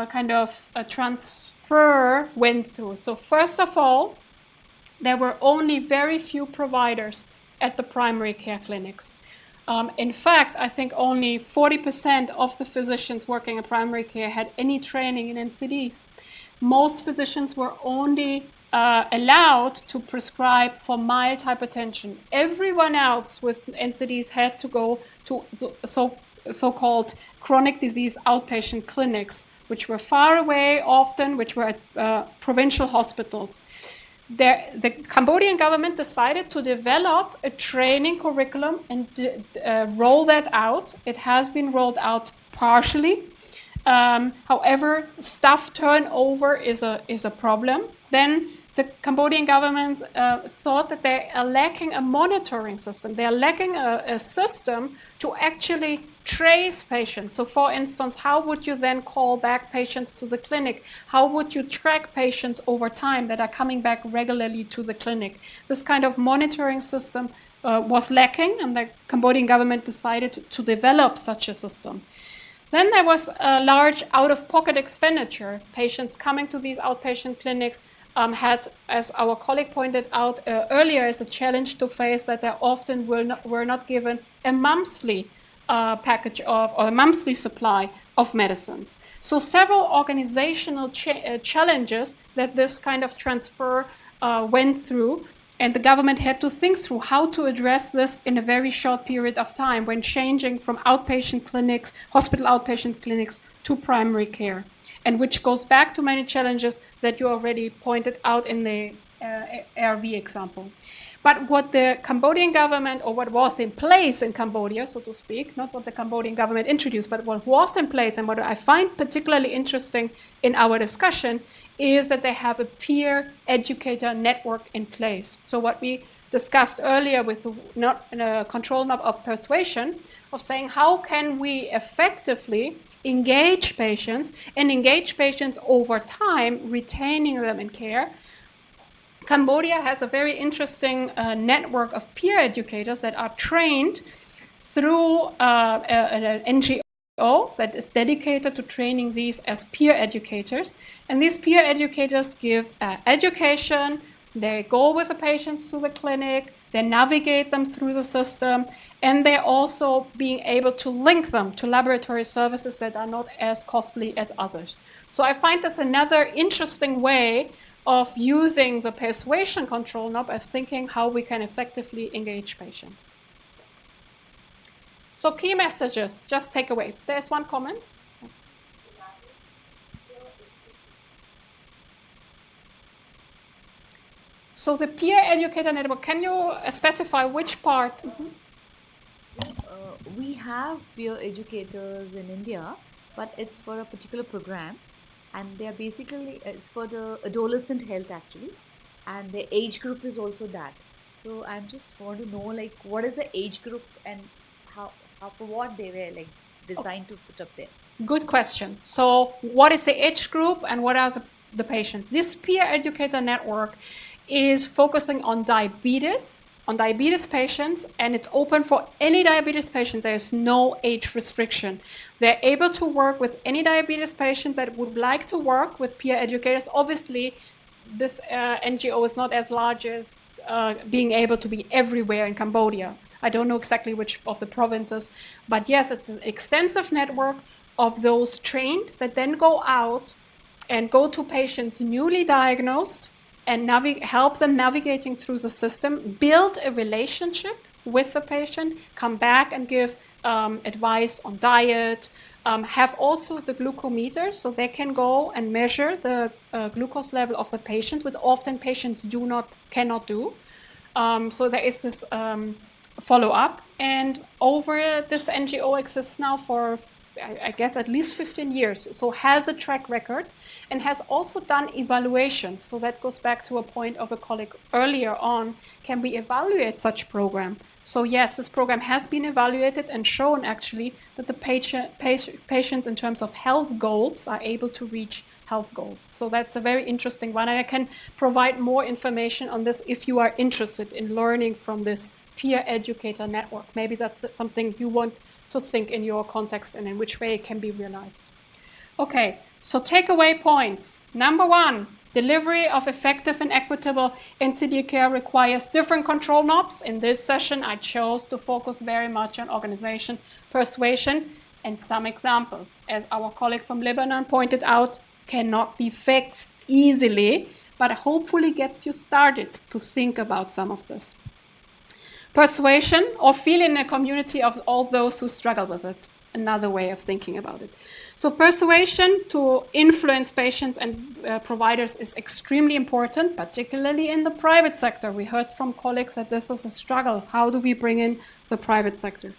kind of transfer went through. So first of all, there were only very few providers at the primary care clinics. In fact, I think only 40% of the physicians working in primary care had any training in NCDs. Most physicians were only allowed to prescribe for mild hypertension. Everyone else with NCDs had to go to so-called chronic disease outpatient clinics, which were far away often, which were at provincial hospitals. The Cambodian government decided to develop a training curriculum and roll that out. It has been rolled out partially. However, staff turnover is a problem. Then the Cambodian government thought that they are lacking a monitoring system. They are lacking a system to actually trace patients. So for instance, how would you then call back patients to the clinic? How would you track patients over time that are coming back regularly to the clinic? This kind of monitoring system was lacking, and the Cambodian government decided to develop such a system. Then there was a large out-of-pocket expenditure. Patients coming to these outpatient clinics had, as our colleague pointed out earlier, as a challenge to face that they often were not given a monthly package of or a monthly supply of medicines. So several organizational challenges that this kind of transfer went through, and the government had to think through how to address this in a very short period of time when changing from outpatient clinics, hospital outpatient clinics, to primary care, and which goes back to many challenges that you already pointed out in the ARV example. But what the Cambodian government, or what was in place in Cambodia, so to speak, not what the Cambodian government introduced, but what was in place, and what I find particularly interesting in our discussion, is that they have a peer educator network in place. So what we discussed earlier with not a control map of persuasion, of saying how can we effectively engage patients and engage patients over time, retaining them in care. Cambodia has a very interesting network of peer educators that are trained through an NGO that is dedicated to training these as peer educators. And these peer educators give education, they go with the patients to the clinic, they navigate them through the system, and they're also being able to link them to laboratory services that are not as costly as others. So I find this another interesting way of using the persuasion control knob of thinking how we can effectively engage patients. So key messages, just take away. There's one comment. So the peer educator network, can you specify which part? We have peer educators in India, but it's for a particular program. And they are basically, it's for the adolescent health actually, and the age group is also that. So I just want to know, like, what is the age group and how for what they were like designed to put up there? Good question. So what is the age group and what are the patients? This peer educator network is focusing on diabetes on diabetes patients, and it's open for any diabetes patient. There is no age restriction. They're able to work with any diabetes patient that would like to work with peer educators. Obviously, this NGO is not as large as being able to be everywhere in Cambodia. I don't know exactly which of the provinces, but yes, it's an extensive network of those trained that then go out and go to patients newly diagnosed and help them navigating through the system, build a relationship with the patient, come back and give advice on diet, have also the glucometer, so they can go and measure the glucose level of the patient, which often patients cannot do. So there is this follow-up, and over this NGO exists now for I guess at least 15 years, so has a track record and has also done evaluations. So that goes back to a point of a colleague earlier on. Can we evaluate such program? So yes, this program has been evaluated and shown actually that the patients in terms of health goals are able to reach health goals. So that's a very interesting one, and I can provide more information on this if you are interested in learning from this peer educator network. Maybe that's something you want to think in your context and in which way it can be realized. Okay, so takeaway points. Number 1, delivery of effective and equitable NCD care requires different control knobs. In this session, I chose to focus very much on organization, persuasion, and some examples. As our colleague from Lebanon pointed out, cannot be fixed easily, but hopefully gets you started to think about some of this. Persuasion, or feel in a community of all those who struggle with it. Another way of thinking about it. So persuasion to influence patients and providers is extremely important, particularly in the private sector. We heard from colleagues that this is a struggle. How do we bring in the private sector?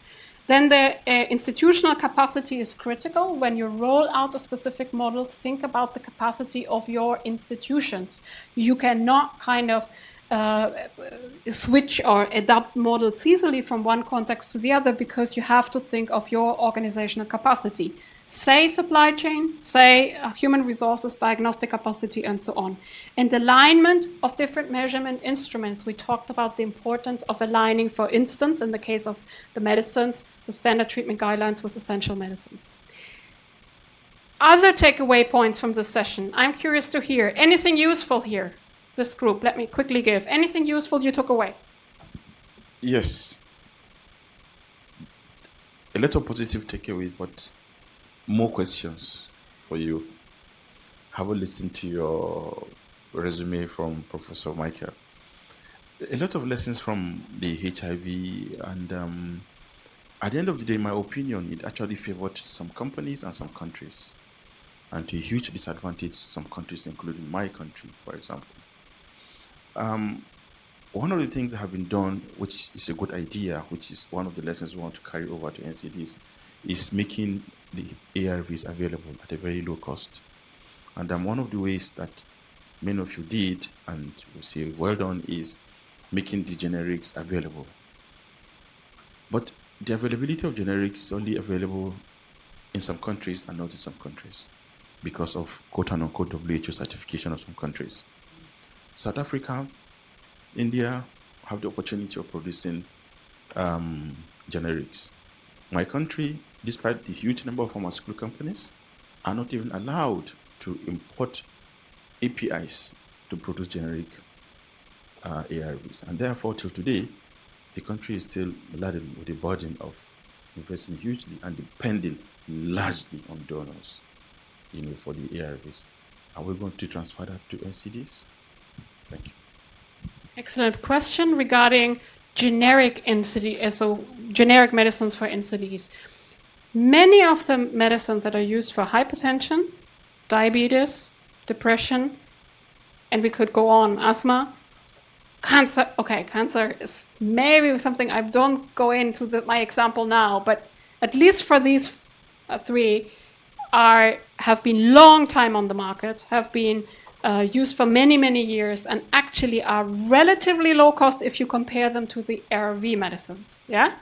Then the institutional capacity is critical. When you roll out a specific model, think about the capacity of your institutions. You cannot kind of switch or adapt models easily from one context to the other, because you have to think of your organizational capacity. Say supply chain, say human resources, diagnostic capacity, and so on. And alignment of different measurement instruments. We talked about the importance of aligning, for instance, in the case of the medicines, the standard treatment guidelines with essential medicines. Other takeaway points from this session. I'm curious to hear. Anything useful here? This group, let me quickly give. Anything useful you took away? Yes. A lot of positive takeaways, but more questions for you. Have a listen to your resume from Professor Michael. A lot of lessons from the HIV, and at the end of the day, in my opinion, it actually favored some companies and some countries, and to a huge disadvantage some countries, including my country, for example. One of the things that have been done, which is a good idea, which is one of the lessons we want to carry over to NCDs, is making the ARVs available at a very low cost. And one of the ways that many of you did, and we say well done, is making the generics available. But the availability of generics is only available in some countries and not in some countries because of quote-unquote WHO certification of some countries. South Africa, India have the opportunity of producing generics. My country, despite the huge number of pharmaceutical companies, are not even allowed to import APIs to produce generic ARVs. And therefore, till today, the country is still laden with the burden of investing hugely and depending largely on donors, for the ARVs. Are we going to transfer that to NCDs? Thank you. Excellent question regarding generic NCD, so generic medicines for NCDs. Many of the medicines that are used for hypertension, diabetes, depression, and we could go on, asthma, cancer. Okay, cancer is maybe something I don't go into my example now, but at least for these three have been long time on the market, have been used for many, many years, and actually are relatively low cost if you compare them to the ARV medicines. Yeah?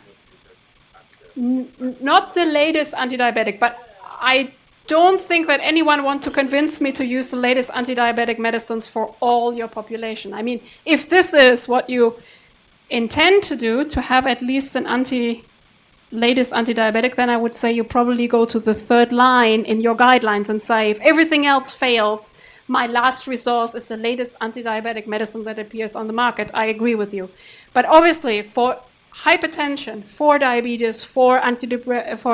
Not the latest anti-diabetic, but I don't think that anyone wants to convince me to use the latest anti-diabetic medicines for all your population. I mean, if this is what you intend to do to have at least an latest anti-diabetic, then I would say you probably go to the third line in your guidelines and say, if everything else fails, my last resource is the latest anti-diabetic medicine that appears on the market. I agree with you. But obviously, for hypertension, for diabetes, for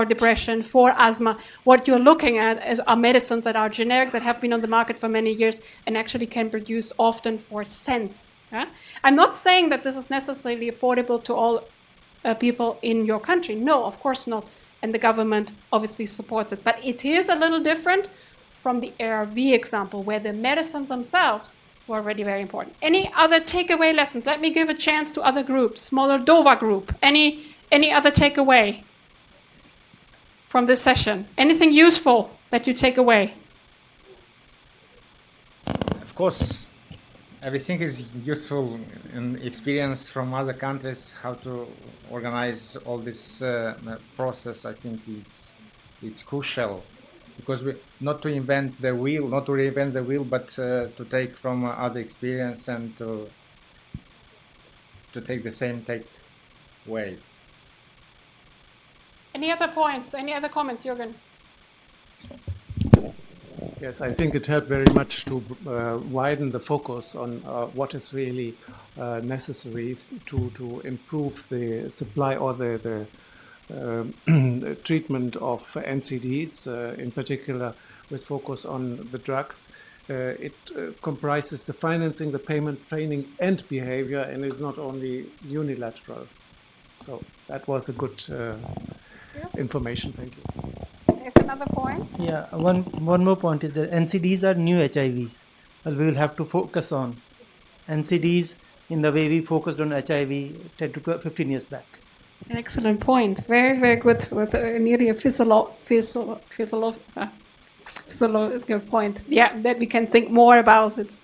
depression, for asthma, what you're looking at are medicines that are generic, that have been on the market for many years, and actually can produce often for cents. Yeah? I'm not saying that this is necessarily affordable to all people in your country. No, of course not. And the government obviously supports it. But it is a little different from the ARV example, where the medicines themselves were already very important. Any other takeaway lessons? Let me give a chance to other groups. Moldova group. Any other takeaway from this session? Anything useful that you take away? Of course, everything is useful in experience from other countries, how to organize all this process. I think it's crucial, because we not to reinvent the wheel, but to take from other experience and to take the same way. Any other points? Any other comments, Jürgen? Yes, I think it helped very much to widen the focus on what is really necessary to improve the supply or the treatment of NCDs, in particular with focus on the drugs. It comprises the financing, the payment, training, and behavior, and is not only unilateral. So that was a good information. Thank you. There's another point. Yeah, one more point is that NCDs are new HIVs. Well, we will have to focus on NCDs in the way we focused on HIV 10 to 15 years back. An excellent point. Very, very good. With nearly a physiological point. Yeah, that we can think more about it.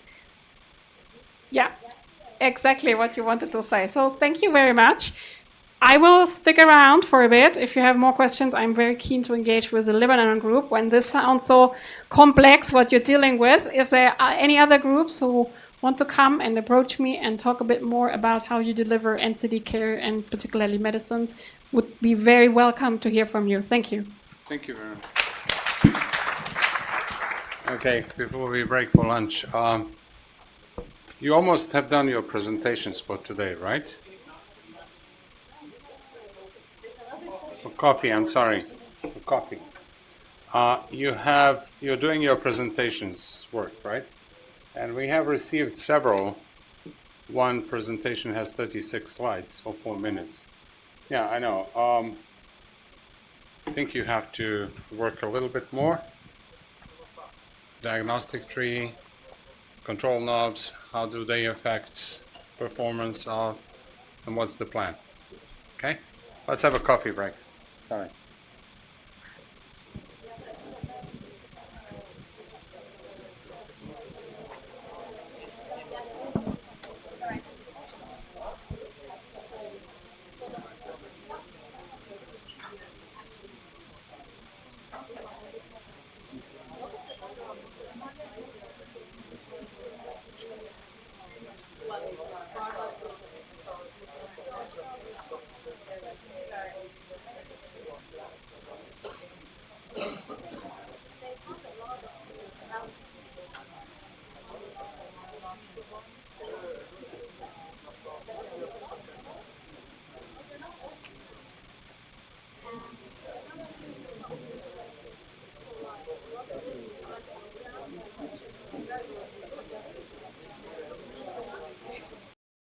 Yeah, exactly what you wanted to say. So thank you very much. I will stick around for a bit. If you have more questions, I'm very keen to engage with the Lebanon group when this sounds so complex, what you're dealing with. If there are any other groups who want to come and approach me and talk a bit more about how you deliver NCD care and particularly medicines, would be very welcome to hear from you. Thank you. Thank you very much. Okay, before we break for lunch, you almost have done your presentations for today, right? For coffee, I'm sorry. For coffee. You're doing your presentations work, right? And we have received several. One presentation has 36 slides for 4 minutes. Yeah, I know. I think you have to work a little bit more. Diagnostic tree, control knobs, how do they affect performance of, and what's the plan? Okay, let's have a coffee break. All right.